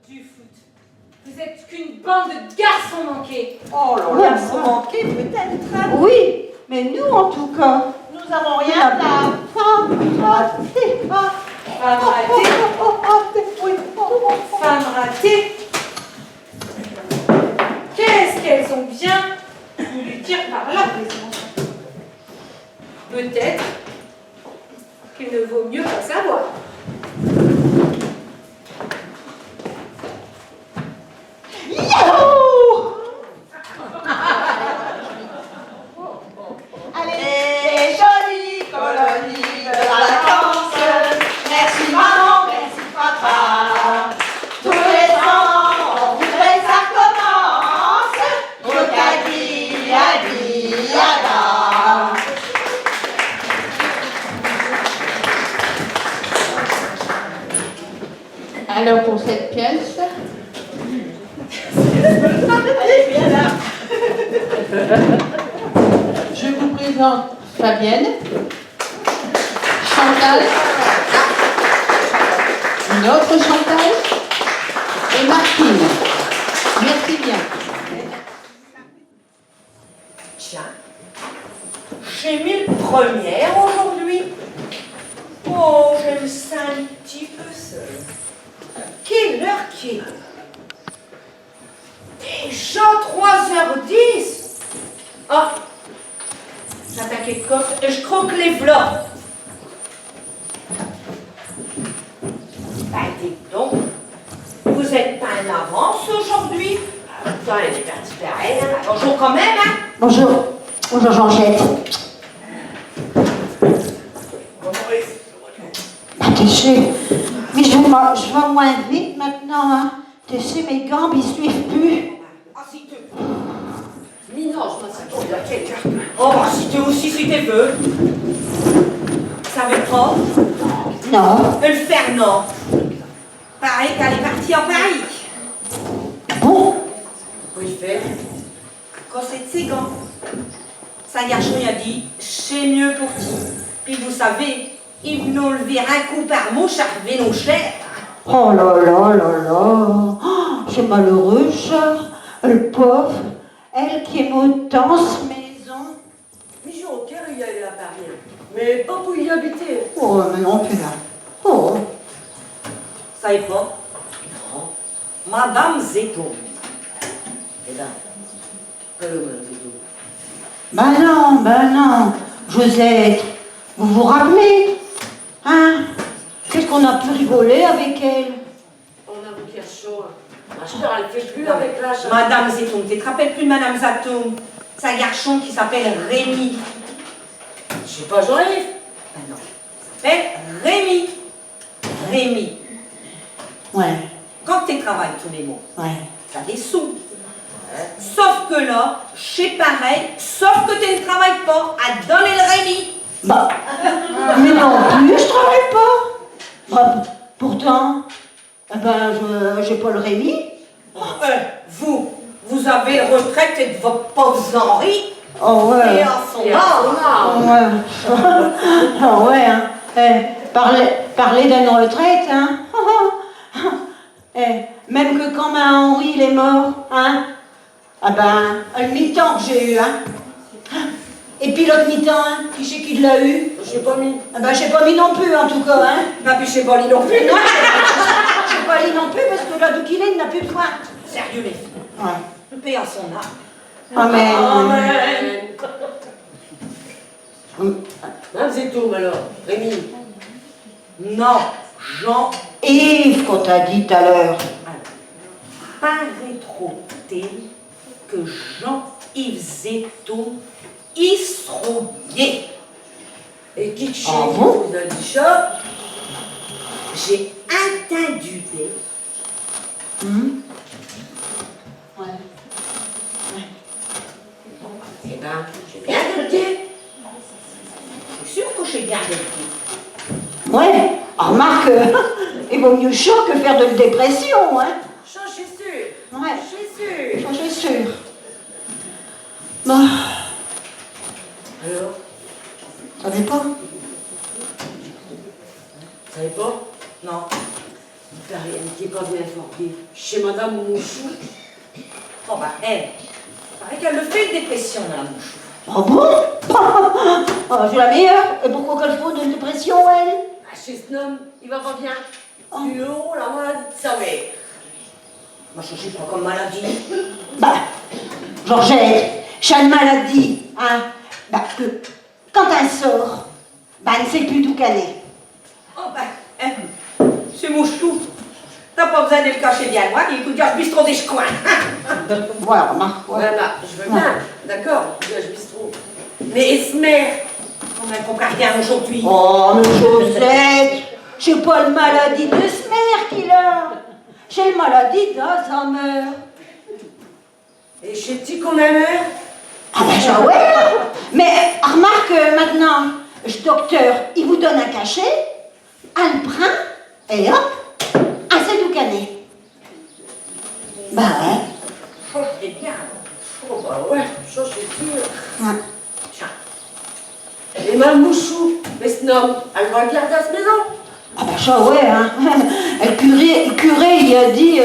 D: Du foot. Vous êtes qu'une bande de garçons manqués.
F: Oh là
E: Ouais,
F: là.
G: Vous manquez peut-être.
E: Oui, mais nous en tout cas.
F: Nous avons rien là.
E: Femme ratée.
D: Femme ratée.
E: Oui.
D: Femme ratée. Qu'est-ce qu'elles ont bien voulu dire par là, les enfants? Peut-être qu'il ne vaut mieux pas savoir.
E: Yahoo! Allez, jolies colonies de vacances, merci maman, merci papa. Tous les ans, on voudrait que ça commence. Yokadi, yadi, yada.
A: Alors pour cette pièce,
E: Allez, viens là.
A: je vous présente Fabienne, Chantal, une autre Chantal et Martine. Merci bien.
G: Tiens, j'ai mis le première aujourd'hui. Oh, je me sens un petit peu seule. Quelle heure qu'il est? Déjà 3h10. Ah, j'attaquais de coffre et je croque les flops. Bah, dites donc, vous êtes pas en avance aujourd'hui? Attends, elle est partie pareil, hein. Bonjour quand même, hein.
E: Bonjour. Bonjour Georgette. Bah, tu sais, mais je vais moins vite maintenant, hein. Tu sais, mes gants, ils suivent plus.
G: Ah, si tu... Mais non, je m'en sais pas, quelqu'un. Oh, bah, si tu aussi, si tu veux. Ça veut pas?
E: Non.
G: Le Fernand. Pareil qu'elle est partie en Paris.
E: Bon.
G: Oui, fait. Quand c'est de ses gants. Sa garçon lui a dit, c'est mieux pour qui. Puis vous savez, ils nous lever un coup par mouche, arriver nos chairs.
E: Oh là là là là. Oh, c'est malheureux, ça. Le pauvre. Elle qui aime autant cette maison.
H: Mais j'ai au cœur, il y allait à Paris. Mais pas pour y habiter.
E: Oh, mais non, plus là. Oh.
G: Savez pas? Non. Madame Zéton. Eh ben, que le Madame Zéton.
E: Ben non. Josette, vous vous rappelez? Hein? Qu'est-ce qu'on a pu rigoler avec elle?
H: On a vu qu'il y a chaud. Ma soeur, elle fait plus avec l'âge.
G: Madame Zéton, tu te rappelles plus de Madame Zéton? C'est un garçon qui s'appelle Rémi.
H: Je sais pas, Jean-Yves.
G: Ben non, il s'appelle Rémi. Rémi.
E: Ouais,
G: Quand tu travailles tous les mois,
E: ouais.
G: t'as des sous. Sauf que là, c'est pareil, sauf que tu ne travailles pas à donner le Rémi.
E: Bah, mais non plus, je travaille pas. Bah, pourtant, eh ben, j'ai pas le Rémi.
G: Vous avez le retraite de votre pauvre Henri.
E: Oh ouais.
G: Et à son âge.
E: Oh, ouais. Oh ouais, hein. Parler d'une retraite, hein. Même que quand ma Henri il est mort, hein. Ah ben, le mi-temps que j'ai eu, hein. Et puis l'autre mi-temps, hein, qui c'est qui l'a eu?
H: Je sais pas mis.
E: Ah ben, j'ai pas mis non plus, en tout cas, hein.
G: Bah, puis chez Bolly non plus.
E: J'ai pas mis non plus, parce que là, d'où qu'il est, il n'a plus besoin.
G: Sérieux, les filles.
E: Ouais.
G: Paix à son âme.
E: Amen.
H: Amen. Madame Zétoum, alors. Rémi.
G: Non, Jean.
E: Yves, qu'on t'a dit tout à l'heure.
G: Paraît-il que Jean-Yves Zétoum, il se bien.
H: Et qui chez
E: Ah bon?
H: vous a dit ça?
G: J'ai entendu des.
E: Ouais.
G: Eh ben, j'ai bien noté. Je suis sûre que j'ai bien noté.
E: Ouais, remarque, il vaut mieux chaud que faire de la dépression, hein.
H: Ça, je suis sûre.
E: Ouais,
H: Je suis sûre.
E: ça, c'est sûr. Bon,
H: Alors,
E: ça savez pas?
H: vous savez pas?
G: Non.
H: Paris, elle n'était pas bien informée. Chez Madame Mouchou.
G: Oh bah, elle. Paraît qu'elle le fait, une dépression, la mouche.
E: Oh bon? Oh, c'est la meilleure. Et pourquoi qu'elle faut de dépression, elle?
H: Ah, chez ce homme, il va pas bien. Du haut, la maladie de sa mère.
G: Moi, je sais pas comme maladie.
E: Bah, Georgette, j'ai une maladie, hein. Bah, que quand elle sort, bah, elle ne sait plus d'où qu'elle est.
G: Oh, c'est mon chou. T'as pas besoin de le cacher bien loin, il écoute gage bistrot des coins.
E: Voilà, remarque. Ouais.
H: Voilà, je veux bien. D'accord, je bistrot. Mais Esmer,
G: On ne comprend rien aujourd'hui.
E: Oh, mais Josette, j'ai pas le maladie de Smer qu'il a. J'ai le maladie d'Alzheimer.
H: et chez petit qu'on a meurt.
E: Ah ben ça ouais. Mais remarque maintenant, ce docteur, il vous donne un cachet, un brin, et hop, un c'est du canet. Bah ouais.
H: Oh, c'est bien. Oh, bah ouais, ça c'est sûr.
E: Ouais.
H: Tiens. Et ma mouchou, mais ce homme, elle va garder à cette maison.
E: Ah ben ça ouais, hein. Le curé, il a dit,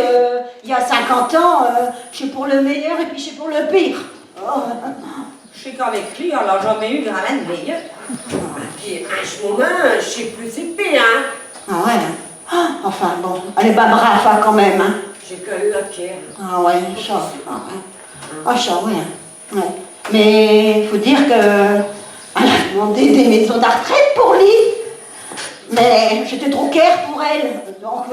E: il y a 50 ans, je suis pour le meilleur et puis je suis pour le pire. Oh.
G: Je sais qu'avec lui, on n'a jamais eu vraiment de meilleur.
H: Puis un moment, je sais plus c'est pire, hein.
E: Ah ouais. Ah, enfin bon, elle est pas brave hein, quand même. Hein.
H: J'ai que la pierre.
E: Ah ouais, ça. Ah ouais. Ah ça ouais. Hein. Ouais. Mais il faut dire que elle a demandé des maisons de retraite pour lui. Mais j'étais trop care pour elle. Donc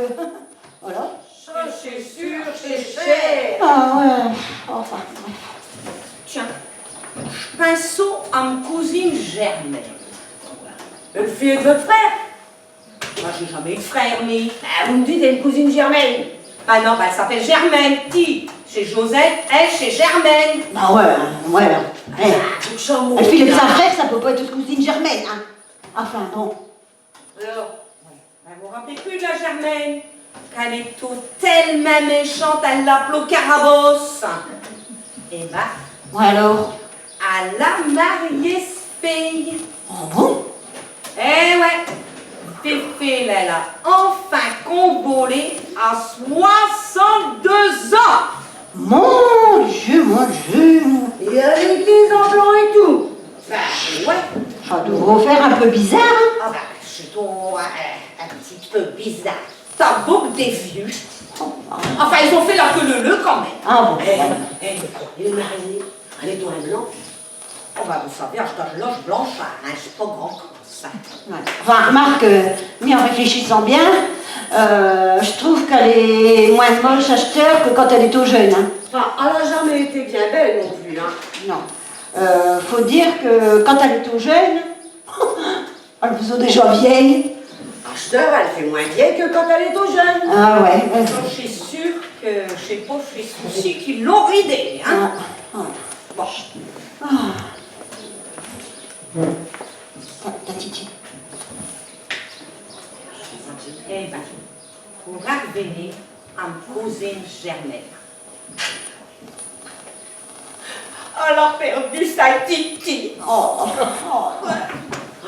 E: voilà.
H: Ça c'est sûr, c'est cher.
E: Ah ouais. Enfin. Ouais.
G: Tiens, je pense à ma cousine Germaine.
H: Le fille de votre frère.
G: Moi, j'ai jamais eu de frère, mais...
H: Ah, vous me dites, elle a une cousine Germaine.
G: Ah non, elle s'appelle Germaine. Qui? Chez Josette, elle, chez Germaine.
E: Bah ouais, ouais. Ouais.
H: Faut que je chante mon
E: Elle file de
H: gars.
E: sa frère, ça peut pas être cousine Germaine. Hein. Enfin bon.
H: Alors,
G: Vous vous rappelez plus de la Germaine? Qu'elle est tellement méchante, elle l'appelait au Carabosse. Et bah,
E: Ouais alors.
G: elle a marié ce fille.
E: Oh bon?
G: Eh ouais, Féfé, elle a enfin convolé à 62 ans.
E: Mon Dieu, mon Dieu.
H: il y a l'église en blanc et tout.
G: Ben ouais,
E: Ça doit vous faire un peu bizarre. Hein.
G: ah ben, c'est ton un petit peu bizarre. T'as beaucoup des vieux. Enfin, ils ont fait leur queue leu quand même.
E: Ah bon.
H: Il est marié. Elle est dans un blanc.
G: Oh ben, vous savez, à cet âge-là, je blanchard, hein, c'est pas grand comme ça.
E: Ouais. Enfin, remarque, mais en réfléchissant bien, je trouve qu'elle est moins moche acheteur que quand elle est tout jeune. Hein.
H: Enfin, elle n'a jamais été bien belle non plus, hein.
E: Non. Faut dire que quand elle est tout jeune, elle vous a déjà vieille.
H: Acheteur, elle fait moins vieille que quand elle est au jeune.
E: Ah ouais.
G: Je suis sûre que, je sais pas, je suis souci qu'ils l'ont ridée, hein.
E: Ah, ouais.
G: Bon.
E: Ah. Ta Titi.
G: Eh ben, pour revenir à ma cousine Germaine. Elle a perdu sa Titi.
E: Oh.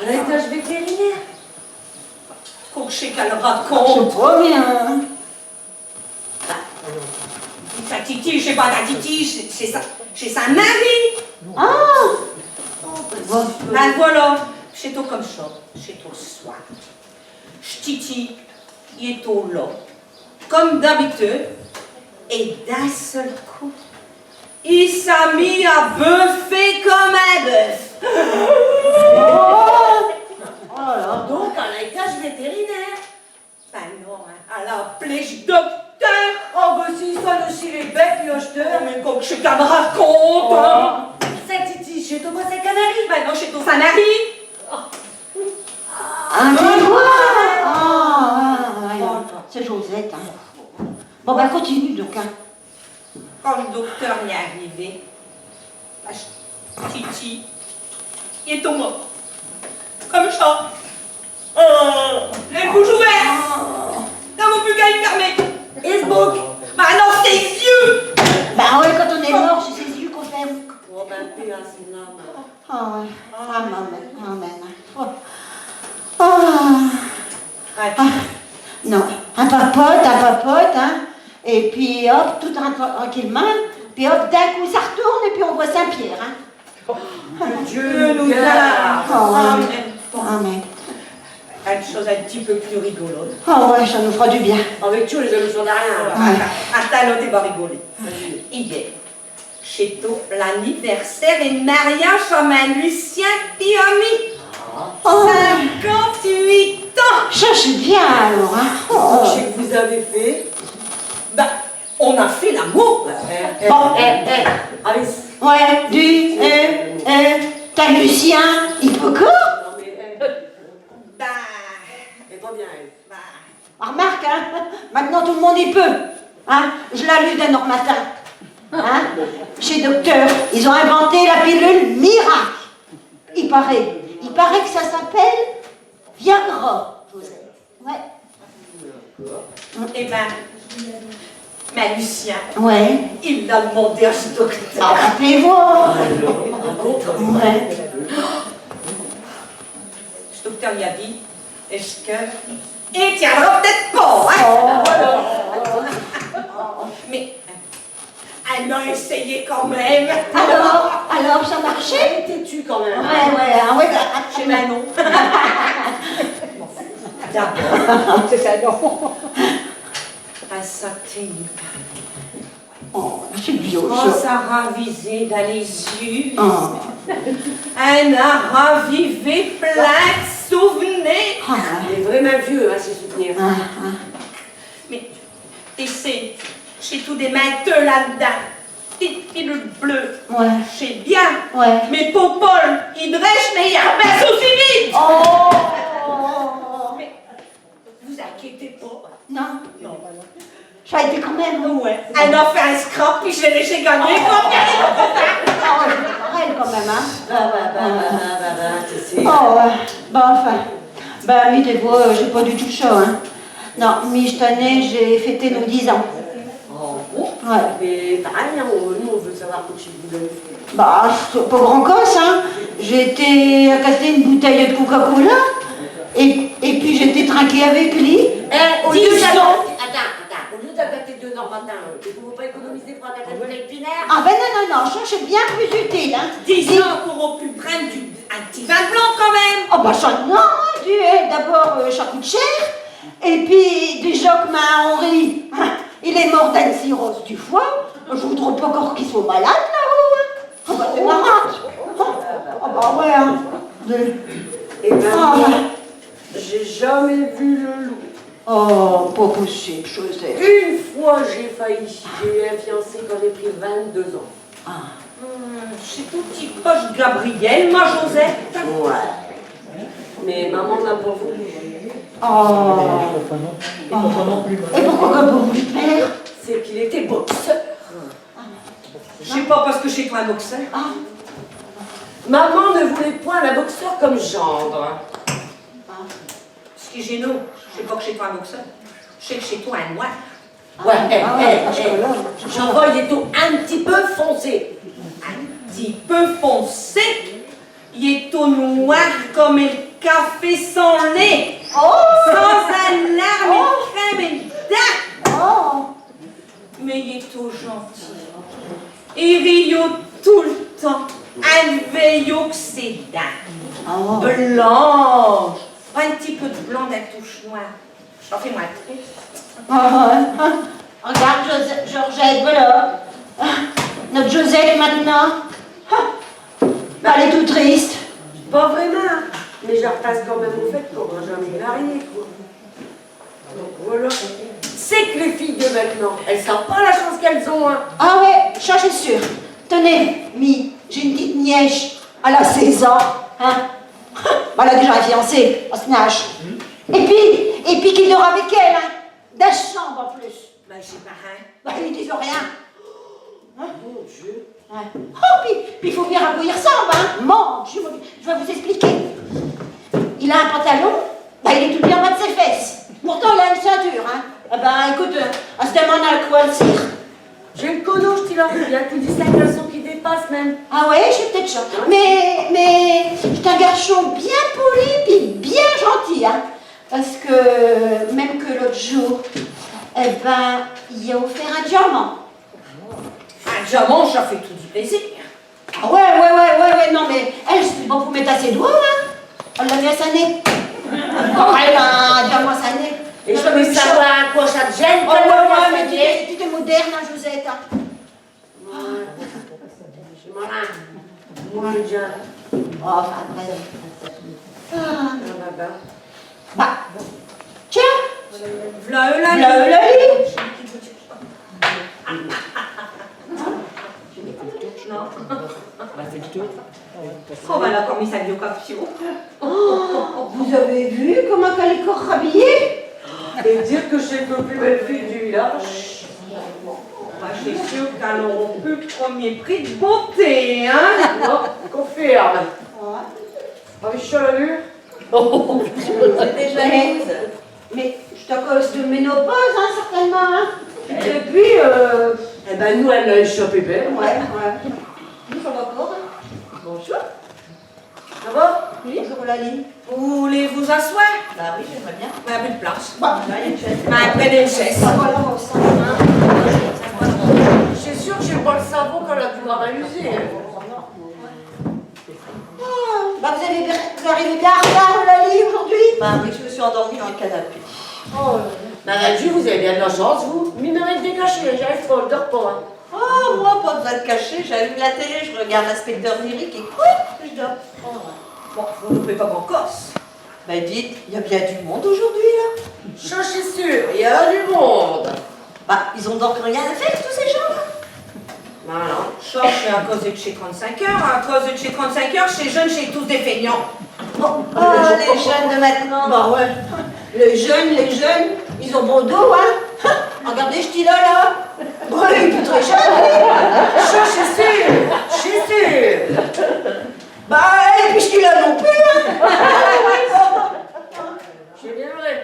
H: Elle a étage vétérinaire.
G: Faut que je sais qu'elle
E: C'est
G: raconte.
E: trop bien.
G: Sa Titi, je sais pas, la Titi, c'est sa mari.
E: Ah. Bon.
G: Ben voilà, c'est tout comme ça, c'est tout ce soir. Titi, il est au là, comme d'habitude, et d'un seul coup, il s'est mis à buffer comme un bœuf.
E: Oh là.
H: Donc, elle a étage vétérinaire.
G: Ben non, hein, elle a appelé le docteur.
H: Oh, bah si, ça aussi les bêtes, les acheteurs.
G: Mais comme je qu'elle me raconte, hein.
H: C'est Titi, chez toi, c'est Canaries.
G: Ben non, c'est tout sa mari.
E: Un témoin. Ah, ouais. C'est Josette. Hein. Bon, ben continue donc. Hein.
G: Quand le docteur y est arrivé, Titi, il est au mort. Comme ça. Les bouches ouvertes. Dans mon bugal fermé.
H: Et ce bouc.
G: Bah non, ses yeux.
E: Ben ouais, quand on est mort, c'est ses yeux qu'on ferme.
H: Oh, ben, puis, hein, c'est normal.
E: Ah ouais. Amen. Amen. Oh. Ah. Non, un papote, hein. Et puis hop, tout tranquillement. Puis hop, d'un coup, ça retourne et puis on voit Saint-Pierre, hein.
G: Que Dieu nous garde.
E: Amen.
G: Une chose un petit peu plus rigolote.
E: Oh ouais, ça nous fera du bien.
H: Avec tout, les solutions derrière.
G: Attends, t'es pas rigoler. Hier, chez toi, l'anniversaire et le mariage comme un Lucien Piomi. 58 ans.
E: Ça, c'est bien, alors, hein. Oh.
H: Je sais que vous avez fait.
G: Bah, on a fait l'amour.
H: Allez.
E: Ouais, t'as Lucien, il peut quoi?
H: Non, mais.
G: Bah,
H: C'est pas bien, elle.
G: bah.
E: Remarque, hein, maintenant tout le monde y peut. Hein, je l'ai lu d'un heure matin. Hein, chez Docteur, ils ont inventé la pilule miracle. Il paraît que ça s'appelle Viagra, Josette. Ouais.
G: Eh ben, mais Lucien,
E: Ouais.
G: il l'a demandé à ce docteur.
E: Ah, rappelez-moi. Ouais.
G: Ce docteur lui a dit, est-ce que... Et tiendra peut-être pas, hein? Mais, elle a essayé quand même.
E: Alors, ça marchait?
H: T'es-tu quand même?
E: Ouais,
G: Chez Manon.
E: c'est ça, non.
G: Un saté.
E: Oh, c'est bio,
G: Oh,
E: ça.
G: ça ravisé dans les yeux.
E: Oh.
G: Elle a ravivé plein de souvenirs.
E: Ah,
H: Il est vraiment vieux, hein, ces souvenirs.
G: Mais, tu sais, j'ai tout des mainteux là-dedans. Petite pilule bleue.
E: ouais.
G: Je sais bien.
E: Ouais.
G: Mais Popol, il drèche, mais il rebaisse aussi vite.
E: Oh.
G: Mais, vous inquiétez pas.
E: Non. Ça a été quand même.
G: Ouais. Elle a fait un scrap, puis je l'ai laissé gagner. Combien
E: Oh, c'est pareil quand même, hein.
H: Tu sais.
E: Oh, ouais. Bon, enfin. Ben, mi, des fois, j'ai pas du tout chaud, hein. Non, mi, cette année, j'ai fêté nos 10 ans.
H: Oh, bon.
E: Ouais.
H: Mais pareil, hein, nous, on veut savoir que chez vous avez fait.
E: Bah, c'est pas grand gosse, hein. J'ai été à casser une bouteille de Coca-Cola, et puis j'étais trinquée avec lui.
H: Au lieu
E: 10 ans.
H: Attends, au lieu d'attaquer 2 ans matin, tu ne pouvez pas économiser pour attaquer un bouteille binaire?
E: Ah ben non, ça c'est bien plus utile, hein.
G: 10 ans pour on pu prendre un petit vin blanc quand même.
E: Oh bah ça non, hein, tu es, d'abord ça coûte cher, et puis déjà que ma Henri, hein, il est mort d'une cirrhose du foie, je voudrais pas encore qu'il soit malade là-haut, hein. Ah bah c'est marrant. Ah bah ouais, hein.
H: Eh ben,
E: Ah.
H: moi, j'ai jamais vu le loup.
E: Oh, pas possible, Joseph.
H: Une fois, j'ai eu un fiancé quand j'ai pris 22 ans.
G: C'est tout petit poche Gabriel, ma Josette.
H: Ouais. Mais maman n'a pas voulu.
E: Oh. Et pourquoi pas voulu faire?
H: C'est qu'il était boxeur.
G: Je sais pas parce que chez toi un boxeur.
H: Maman ne voulait point la boxeur comme gendre.
G: Ce qui est gênant, je sais pas que chez toi un boxeur. Je sais que chez toi un noir.
H: Ouais, j'en vois, il est tout un petit peu foncé.
G: Un petit peu foncé. Il est tout noir comme le café sans lait. Sans alarme, une crème, une date. Mais il est tout gentil. Il rit tout le temps. Un veille oxydant. Blanche. Un petit peu de blanc d'un touche noire. J'en fais moi.
E: Regarde Georgette, voilà. Notre Josette maintenant. Elle est toute triste.
H: Pas vraiment, mais je repasse quand même au fait qu'on n'a jamais marié, quoi. Donc voilà. C'est que les filles de maintenant, elles savent pas la chance qu'elles ont, hein.
E: Ah ouais, ça c'est sûr. Tenez, j'ai une petite nièce. Elle a 16 ans. Hein. Elle a déjà un fiancé, à ce âge. Et puis qu'il dort avec elle, hein. Dans la chambre en plus.
G: Ben, je sais pas, hein.
E: Bah, ils disent rien.
H: Mon Dieu.
E: Ouais. Oh, puis il faut bien avouer ensemble, hein. Mon Dieu, je vais vous expliquer. Il a un pantalon, bah, il est tout bien en bas de ses fesses. Pourtant, il a une ceinture, hein. Eh ben, écoute, on se demande à quoi le cire.
H: J'ai le cono, je t'y leur il y a tout 17 garçons qui dépassent même.
E: Ah ouais, je suis peut-être choc. Mais c'est un garçon bien poli puis bien gentil, hein. Parce que même que l'autre jour, eh ben, il a offert un diamant.
G: Un diamant, ça fait tout du plaisir.
E: Ah ouais, non mais elle, c'est bon, vous mettez à ses doigts, hein. Elle l'a mis à sa nez. Elle a dit à moi sa nez.
H: Et je veux savoir à quoi ça te gêne.
E: Oh ouais, mais tu t'es moderne, hein, Josette. Hein.
H: Malin. Moi, déjà.
E: Oh, enfin, après. Bah, tiens,
G: V'là eux là.
E: le lit.
G: Non. Oh, bah, elle a encore mis sa biocapsule.
E: Oh, vous avez vu comment elle est encore habillée?
H: Et dire que je suis la plus belle fille du village.
G: Bah, je suis sûre qu'elles n'auront plus le premier prix de beauté, hein.
H: Non, confirme. Ah oui, je suis à la vue.
E: C'était jalouse. Mais je te cause de ménopause, hein, certainement, hein. Et puis,
H: Eh ben, nous, elle a échappé belle.
E: ouais. Nous, ça va encore, hein.
H: Bonjour. Ça va?
E: Oui, bonjour, Lali.
G: Vous voulez vous asseoir?
E: Bah oui, j'aimerais bien.
G: Il n'y a plus de place.
E: Bah, là, il y a une chaise.
G: Bah, prenez une chaise.
E: Ah, voilà, moi aussi.
H: Je suis sûre que j'ai pas le cerveau qu'elle a dû m'amuser.
E: Bah, vous arrivez bien en retard, Lali, aujourd'hui?
I: Bah oui, je me suis endormie dans le canapé.
H: Oh, Madame Ju, vous avez bien de la chance, vous. Mi mérite décaché, j'arrive pas, je dors pas. Hein.
I: Oh, moi, pas besoin de cacher, j'allume la télé, je regarde l'inspecteur lyrique et quoi, je dors. Oh, ouais.
E: Bon, vous ne pouvez pas en Corse.
I: Bah dites, il y a bien du monde aujourd'hui, là.
H: Je suis sûre, il y a du monde.
I: Bah, ils ont donc rien à faire, tous ces gens-là.
G: Non, non, ça c'est à cause de chez 35 heures. À cause de chez 35 heures, chez jeunes, chez tous des feignants.
I: Les jeunes de maintenant.
E: Bah ouais. Les jeunes, ils ont bon dos, hein. Regardez ce qu'il a là. Ouais, il est plus très jeune.
H: Je suis sûre.
E: Bah, et puis ce qu'il a non plus, hein.
H: J'ai bien vrai.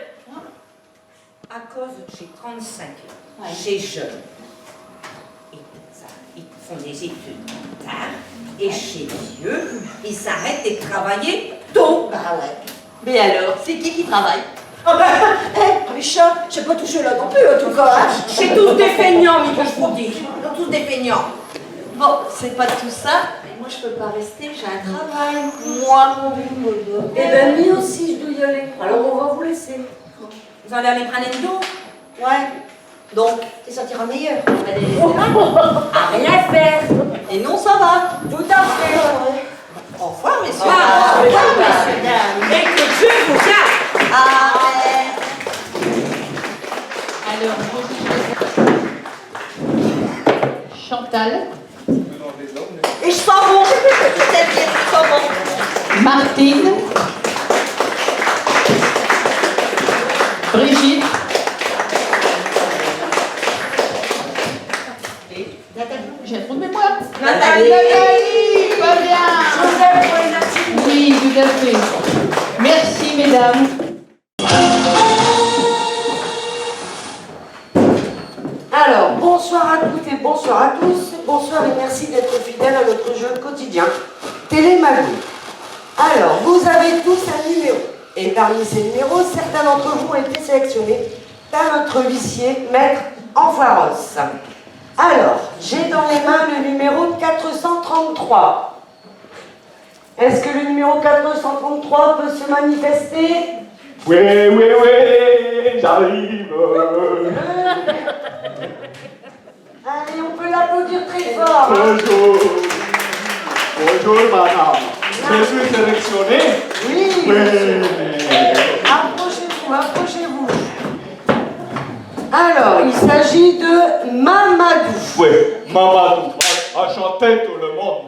G: À cause de chez 35 heures, chez jeunes. Ils font des études tard. Et chez vieux, ils s'arrêtent de travailler tôt.
I: Bah ouais. Mais alors, c'est qui travaille?
E: Ah bah, Richard, j'ai pas touché là non plus, en tout cas, hein.
G: Chez tous des feignants, mais que je vous dis. Tous des feignants.
I: Bon, c'est pas tout ça, mais moi je peux pas rester, j'ai un travail. Moi, mon boulot.
H: Eh ben, moi aussi, je dois y aller. Alors, on va vous laisser.
G: Vous allez aller prendre une dos.
E: Ouais. Donc, tu sentiras meilleur.
H: À rien faire.
I: Et non, ça va.
H: Tout à fait.
I: Au revoir, messieurs.
G: Ah,
I: Au revoir,
G: oui.
I: messieurs, dames.
G: Mais que Dieu vous garde.
A: Alors, Chantal,
I: Et je sens bon. Peut-être bien, je sens bon.
A: Martine, Brigitte, j'ai un trou de mémoire.
G: Nathalie.
A: Pas bien. Oui, tout à fait. Merci, mesdames.
H: Alors, bonsoir à toutes et bonsoir à tous. Bonsoir et merci d'être fidèles à notre jeu quotidien, Télémagie. Alors, vous avez tous un numéro. Et parmi ces numéros, certains d'entre vous ont été sélectionnés par notre huissier, Maître Enfoiros. Alors, j'ai dans les mains le numéro 433. Est-ce que le numéro 433 peut se manifester?
B: Oui, j'arrive.
H: Allez, on peut l'applaudir très fort.
B: Bonjour. Bonjour, madame. Je suis sélectionné.
H: Oui.
B: Oui.
H: Approchez-vous, approchez-vous. Alors, il s'agit de Mamadou.
B: Oui, Mamadou. Enchanté tout le monde.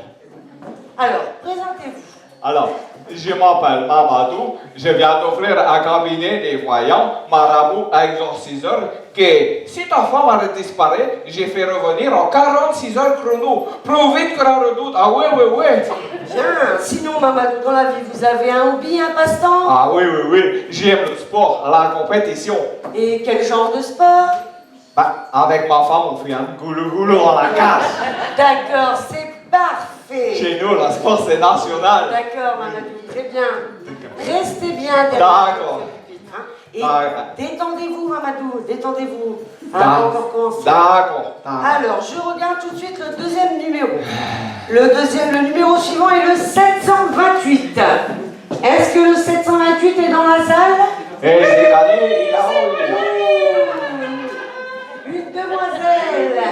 H: Alors, présentez-vous.
B: Alors, je m'appelle Mamadou. Je viens d'offrir un cabinet des voyants, marabout exorciseur, que si ta femme a disparu, j'ai fait revenir en 46 heures chrono. Plus vite que la redoute. Ah oui.
H: Bien. Sinon, Mamadou, dans la vie, vous avez un hobby, un passe-temps?
B: Ah oui. J'aime le sport, la compétition.
H: Et quel genre de sport?
B: Bah, avec ma femme, on fait un goulou dans la cage.
H: D'accord, c'est parfait.
B: Chez nous, le sport, c'est national.
H: D'accord, Mamadou, très bien. Restez bien derrière.
B: D'accord.
H: votre pupitre, hein. Et
B: Ah,
H: détendez-vous, Mamadou, détendez-vous. On
B: D'accord.
H: va encore commencer.
B: D'accord.
H: Alors, je regarde tout de suite le deuxième numéro. Le numéro suivant est le 728. Est-ce que le 728 est dans la salle?
B: Et c'est gagné, il a
H: Une demoiselle.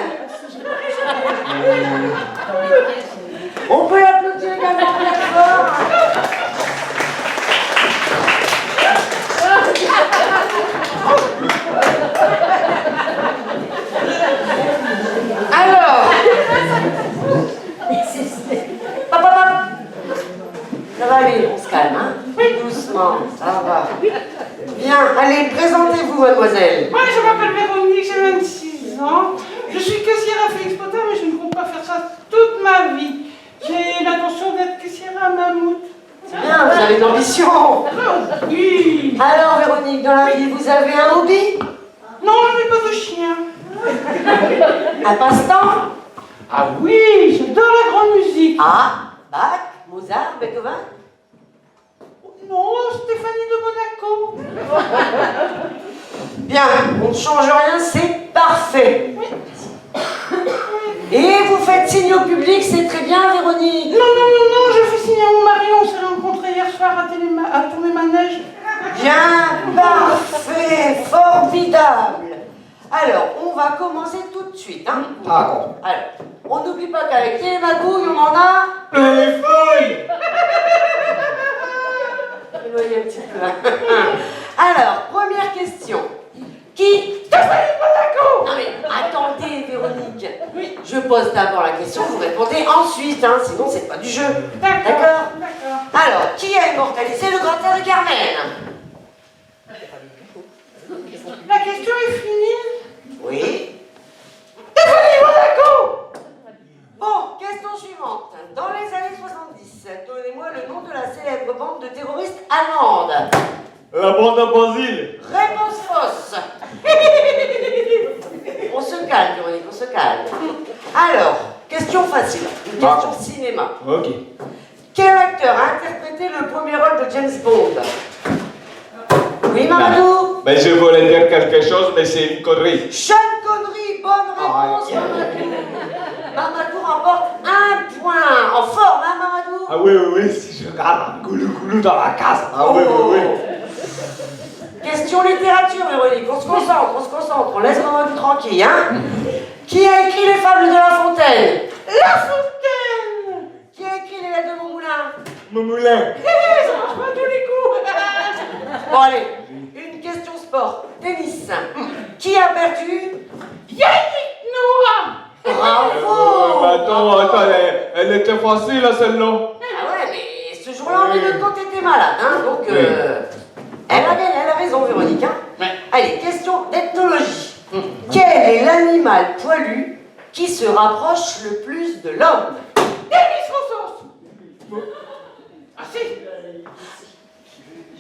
H: On peut l'applaudir également bien fort. Alors, hop, hop, hop. Ça va aller, on se calme, hein? Doucement, ça va. Bien, allez, présentez-vous, mademoiselle.
F: Moi, je m'appelle Véronique, j'ai 26 ans. Je suis caissière à Félix Potin, mais je ne compte pas faire ça toute ma vie. J'ai l'intention d'être caissière à Mammouth.
H: Bien, vous avez une ambition.
F: Oui.
H: Alors, Véronique, dans la vie, vous avez un hobby?
F: Non, je n'ai pas de chien.
H: Un passe-temps?
F: Ah oui, j'adore la grande musique.
H: Ah, Bach, Mozart, Beethoven?
F: Non, Stéphanie de Monaco.
H: Bien, on ne change rien, c'est parfait. Et vous faites signe au public, c'est très bien, Véronique.
F: Non, je fais signe à mon mari, on s'est rencontrés hier soir à tourner manège.
H: Bien, parfait, formidable. Alors, on va commencer tout de suite. Hein.
B: D'accord.
H: Alors, on n'oublie pas qu'avec les magouilles, on en a...
B: Les feuilles.
H: Éloignez un petit peu. Hein. Alors, première question. Qui... Non mais attendez, Véronique. Oui. Je pose d'abord la question, vous répondez ensuite, hein, sinon c'est pas du jeu. D'accord. Alors, qui a immortalisé le gratin de Carmen?
F: La question est finie.
H: Oui.
F: Stéphanie Monaco.
H: Bon, question suivante. Dans les années 70, donnez-moi le nom de la célèbre bande de terroristes allemande.
B: La bande de Basile.
H: Réponse fausse. On se calme, Véronique, on se calme. Alors, question facile, une question cinéma.
B: Ok.
H: Quel acteur a interprété le premier rôle de James Bond? Oui, Mamadou?
B: Ben, je voulais dire quelque chose, mais c'est une connerie.
H: Sean Connery, bonne réponse, Mamadou. Mamadou remporte 1 point. En forme, hein, Mamadou?
B: Ah oui, si je regarde un goulou dans la case. Ah oui.
H: Question littérature, Véronique, on se concentre, on laisse Mamadou tranquille, hein? Qui a écrit les fables de La Fontaine?
F: La Fontaine.
H: Qui a écrit les lettres de mon moulin?
B: Mon moulin.
F: Ça marche pas à tous les coups.
H: Bon, allez, une question sport. Tennis. Qui a perdu?
F: Yannick Noah.
H: Bravo!
B: Attends, elle était facile, là, celle-là.
H: Ah ouais, mais ce jour-là, on est de compte était malade, hein, donc elle a gagné, elle a raison, Véronique, hein. Allez, question d'ethnologie. Quel est l'animal poilu qui se rapproche le plus de l'homme?
F: Demis Roussos. Ah si.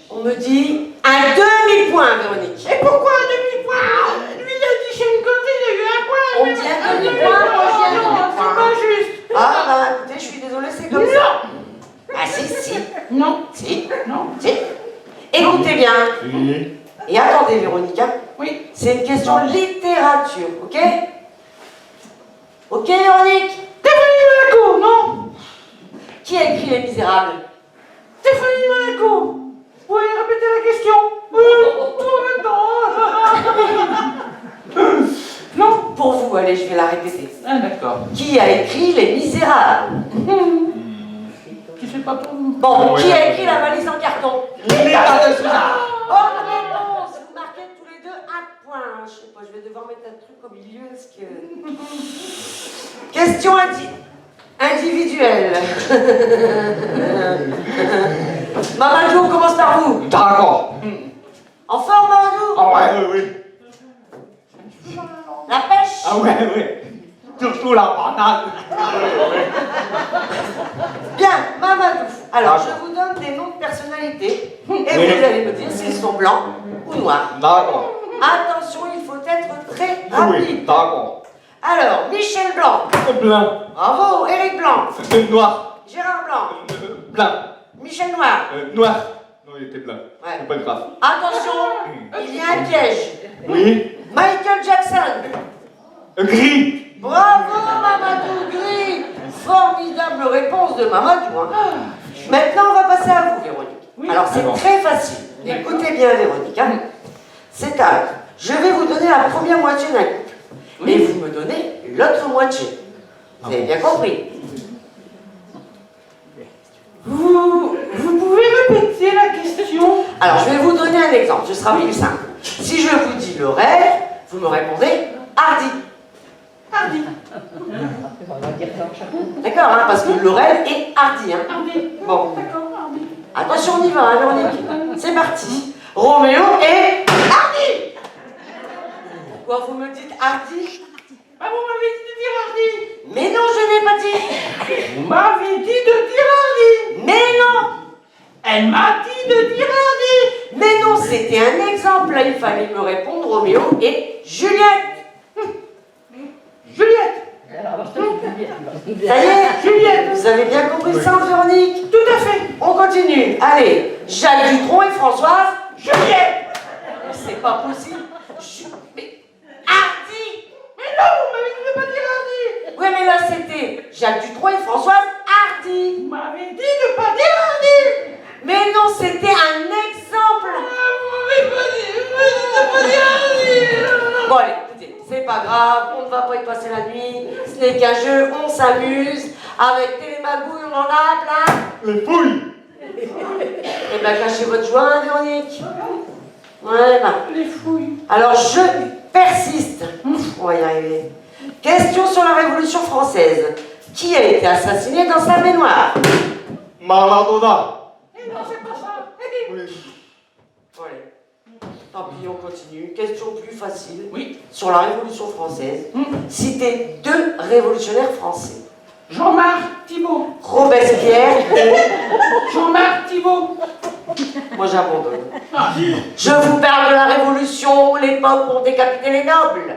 H: On me dit un demi-point, Véronique.
F: Et pourquoi un demi-point? Lui, il a dit chez une connerie, il a eu un point.
H: On dit un demi-point,
F: Non, c'est pas juste.
H: Ah, bah écoutez, je suis désolée, c'est comme ça. Ah si.
F: Non.
H: Si.
F: Non.
H: Si. Écoutez bien.
B: Oui.
H: Et attendez, Véronique, hein.
F: Oui.
H: C'est une question de littérature, ok? Ok, Véronique?
F: Stéphanie Monaco, non.
H: Qui a écrit Les Misérables?
F: Stéphanie Monaco. Vous pouvez répéter la question? Tout en même temps. Non.
H: Pour vous, allez, je vais la répéter.
F: Ah d'accord.
H: Qui a écrit Les Misérables?
F: Je sais pas pour vous.
H: Bon, qui a écrit La valise en carton?
B: Léa de Souza.
H: Bonne réponse! Vous marquez tous les deux 1 point. Je sais pas, je vais devoir mettre un truc au milieu parce que... Question individuelle. Mamadou, on commence par vous.
B: D'accord.
H: En forme, Mamadou?
B: Ah ouais, oui.
H: La pêche?
B: Ah ouais. Surtout la banane.
H: Bien, Mamadou. Alors,
B: D'accord.
H: je vous donne des noms de personnalités et
B: Oui.
H: vous allez me dire s'ils sont blancs ou noirs.
B: D'accord.
H: Attention, il faut être très
B: Oui,
H: rapide.
B: d'accord.
H: Alors, Michel Blanc.
B: Blanc.
H: Bravo, Éric Blanc.
B: Noir.
H: Gérard Blanc.
B: Blanc.
H: Michel Noir.
B: Noir. Non, il était plein.
H: Ouais.
B: C'est pas grave.
H: Attention, il y a un piège.
B: Oui.
H: Michael Jackson.
B: Gris.
H: Bravo Mamadou, gris. Formidable réponse de Mamadou. Hein. Maintenant, on va passer à vous, Véronique. Alors, c'est très facile. Écoutez bien, Véronique. Hein. C'est à je vais vous donner la première moitié d'un couple. Et vous me donnez l'autre moitié. Vous avez bien compris?
F: Vous pouvez répéter la question?
H: Alors, je vais vous donner un exemple. Ce sera plus simple. Si je vous dis le rêve, vous me répondez hardi.
F: Hardi.
H: D'accord, hein, parce que le rêve est hardi. Hein.
F: Hardi.
H: Bon.
F: D'accord, hardi.
H: Attention, on y va, hein, Véronique. C'est parti. Roméo et hardi. Quoi, vous me dites hardi?
F: Ah, vous m'avez dit de dire hardi.
H: Mais non, je n'ai pas dit.
F: Vous m'avez dit de dire hardi.
H: Mais non.
F: Elle m'a dit de dire hardi.
H: Mais non, c'était un exemple. Là, il fallait me répondre Roméo et Juliette.
F: Juliette.
H: Ça y est, Juliette, vous avez bien compris ça, Véronique?
F: Tout à fait.
H: On continue. Allez, Jacques Dutronc et Françoise.
F: Juliette.
H: C'est pas possible. Mais hardi.
F: Mais non, vous m'avez dit de pas dire hardi.
H: Oui, mais là, c'était Jacques Dutronc et Françoise hardi.
F: Vous m'avez dit de pas dire hardi.
H: Mais non, c'était un exemple.
F: Vous m'avez dit de pas dire hardi.
H: Bon, allez, écoutez, c'est pas grave, on ne va pas y passer la nuit. Ce n'est qu'un jeu, on s'amuse. Avec Télémagouille, on en a plein.
B: Les fouilles.
H: Eh bien, cachez votre joint, Véronique. Ouais, ben.
F: Les fouilles.
H: Alors, je persiste. On va y arriver. Question sur la Révolution française. Qui a été assassiné dans sa baignoire?
B: Maradona.
F: Eh non, c'est pas ça.
B: Oui.
H: Ouais. Tant pis, on continue. Question plus facile.
F: Oui.
H: Sur la Révolution française. Citez 2 révolutionnaires français.
F: Jean-Marc Thibault.
H: Robespierre et...
F: Jean-Marc Thibault.
H: Moi, j'abandonne. Je vous parle de la Révolution, l'époque pour décapiter les nobles.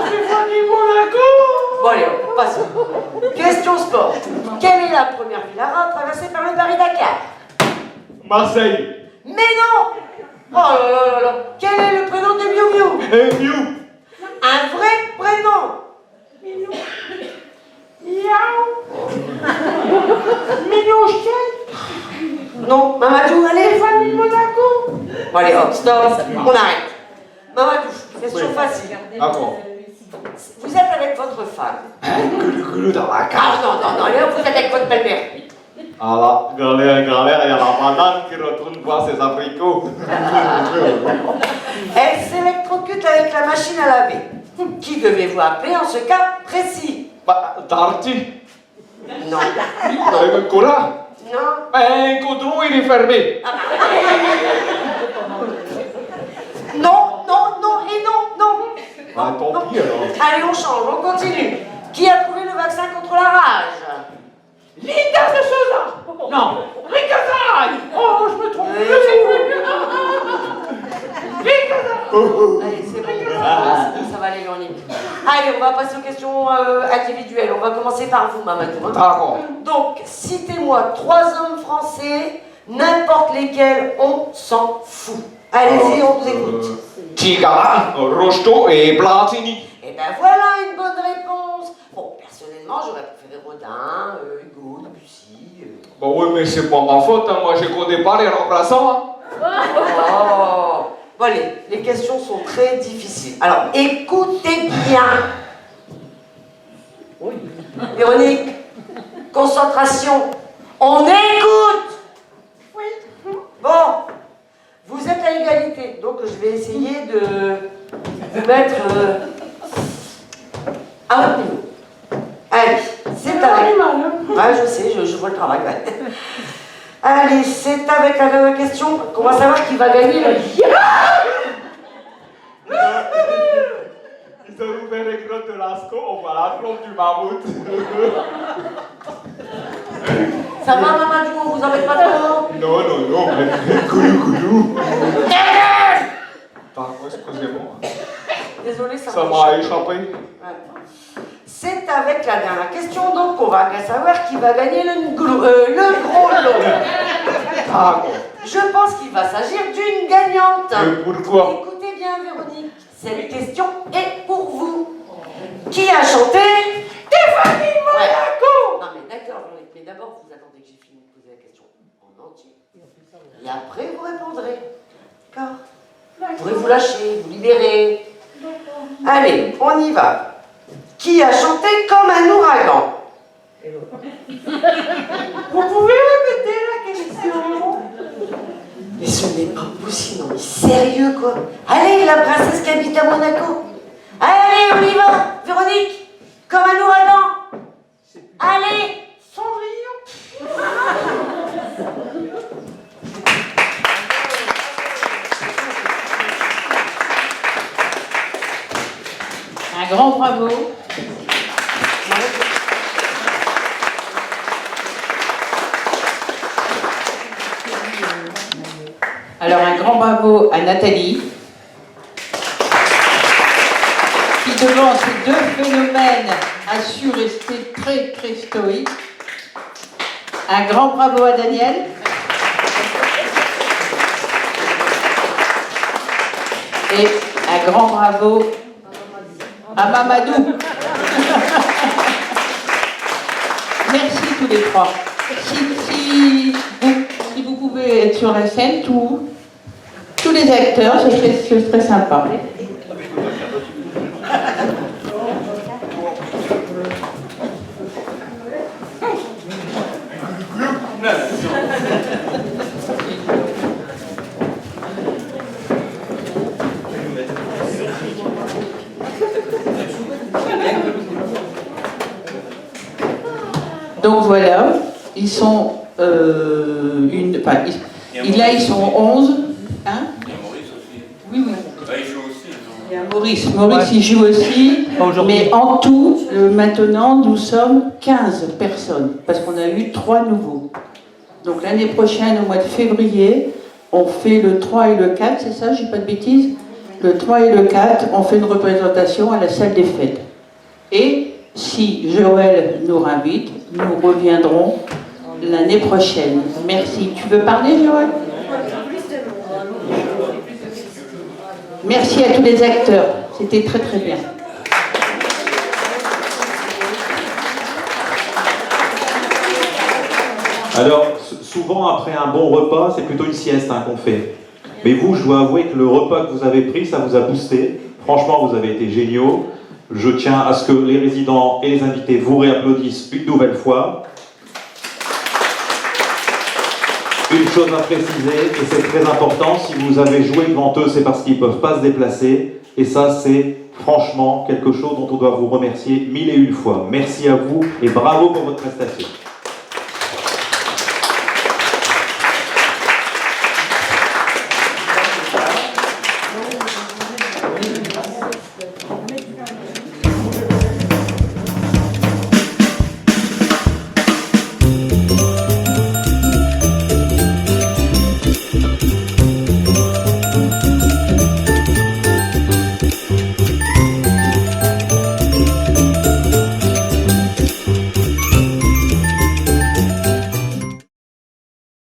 F: Stéphanie Monaco.
H: Bon, allez, on passe. Question sport. Quelle est la première ville arabe traversée par le Paris-Dakar?
B: Marseille.
H: Mais non. Oh là là là là. Quel est le prénom de Miu Miu?
B: Miu.
H: Un vrai prénom.
F: Miaou. Mignon chien.
H: Non, Mamadou, allez.
F: Stéphanie Monaco.
H: Bon, allez, hop, stop, on arrête. Mamadou, question facile.
B: Ah bon.
H: Vous êtes avec votre femme.
B: Goulou dans la cage.
H: Ah non, non, non, là, vous êtes avec votre belle-mère.
B: Ah là, galère, galère, il y a la banane qui retourne voir ses abricots.
H: Elle s'électrocute avec la machine à laver. Qui devez-vous appeler en ce cas précis?
B: Bah, Darty.
H: Non.
B: Avec un cola.
H: Non.
B: Un coudron, il est fermé.
H: Non, non, non et non, non.
B: Ah, tant pis alors.
H: Allez, on change, on continue. Qui a trouvé le vaccin contre la rage?
F: Linda de Souza. Non. Ricazai. Oh, je me trompe.
H: Allez, c'est bon. Ça va aller, Véronique. Allez, on va passer aux questions individuelles. On va commencer par vous, Mamadou. Hein.
B: D'accord.
H: Donc, citez-moi 3 hommes français, n'importe lesquels, on s'en fout. Allez-y, on vous écoute.
B: Tigara, Rocheteau et Platini.
H: Et ben voilà une bonne réponse. Bon, personnellement, j'aurais préféré Rodin, Hugo, Debussy.
B: Bah oui, mais c'est pas ma faute, hein. Moi je connais pas les remplaçants. Hein.
H: Oh. Bon, allez, les questions sont très difficiles. Alors, écoutez bien. Oui. Véronique, concentration. On écoute. Oui. Bon, vous êtes à égalité, donc je vais essayer de vous mettre à votre niveau. Allez, c'est avec... Ouais, je sais, je vois le travail. Ouais. Allez, c'est avec la dernière question qu'on va savoir qui va gagner le...
B: Ils ont ouvert les grottes de Lascaux, on voit la trompe du mammouth.
H: Ça va, Mamadou, on vous embête pas trop?
B: Non, non, non, mais goulou, goulou. Pardon, excusez-moi.
H: Désolé, ça
B: m'a échappé.
H: Ouais. C'est avec la dernière question, donc, qu'on va savoir qui va gagner le gros lot. Pardon. Je pense qu'il va s'agir d'une gagnante.
B: Pourquoi?
H: Écoutez bien, Véronique, cette question est pour vous. Qui a chanté Stéphanie Monaco? Non mais d'accord, Véronique, mais d'abord, vous attendez que j'ai fini de poser la question en entier. Et après, vous répondrez. D'accord? Vous pourrez vous lâcher, vous libérer. Allez, on y va. Qui a chanté comme un ouragan? Vous pouvez répéter la question? Mais ce n'est pas possible, non mais sérieux quoi. Allez, la princesse qui habite à Monaco. Allez, on y va, Véronique, comme un ouragan. Allez, Cendrillon.
A: Un grand bravo. Alors un grand bravo à Nathalie, qui devant ces deux phénomènes a su rester très très stoïque. Un grand bravo à Daniel. Et un grand bravo à Mamadou. Merci tous les trois. Si vous pouvez être sur la scène, tous les acteurs, ce serait sympa. Donc voilà, ils sont ils sont 11. Hein?
J: Il y a Maurice aussi.
A: Oui, oui.
J: Ah, il joue aussi.
A: Il y a Maurice, il joue aussi. Mais en tout, maintenant, nous sommes 15 personnes, parce qu'on a eu 3 nouveaux. Donc l'année prochaine, au mois de février, on fait le 3 et le 4, c'est ça, j'ai pas de bêtises? Le 3 et le 4, on fait une représentation à la salle des fêtes. Et si Joël nous invite, nous reviendrons l'année prochaine. Merci. Tu veux parler, Joël? Merci à tous les acteurs. C'était très très bien.
K: Alors, souvent après un bon repas, c'est plutôt une sieste qu'on fait. Mais vous, je dois avouer que le repas que vous avez pris, ça vous a boosté. Franchement, vous avez été géniaux. Je tiens à ce que les résidents et les invités vous réapplaudissent une nouvelle fois. Une chose à préciser, et c'est très important, si vous avez joué devant eux, c'est parce qu'ils ne peuvent pas se déplacer. Et ça, c'est franchement quelque chose dont on doit vous remercier 1001 fois. Merci à vous et bravo pour votre prestation.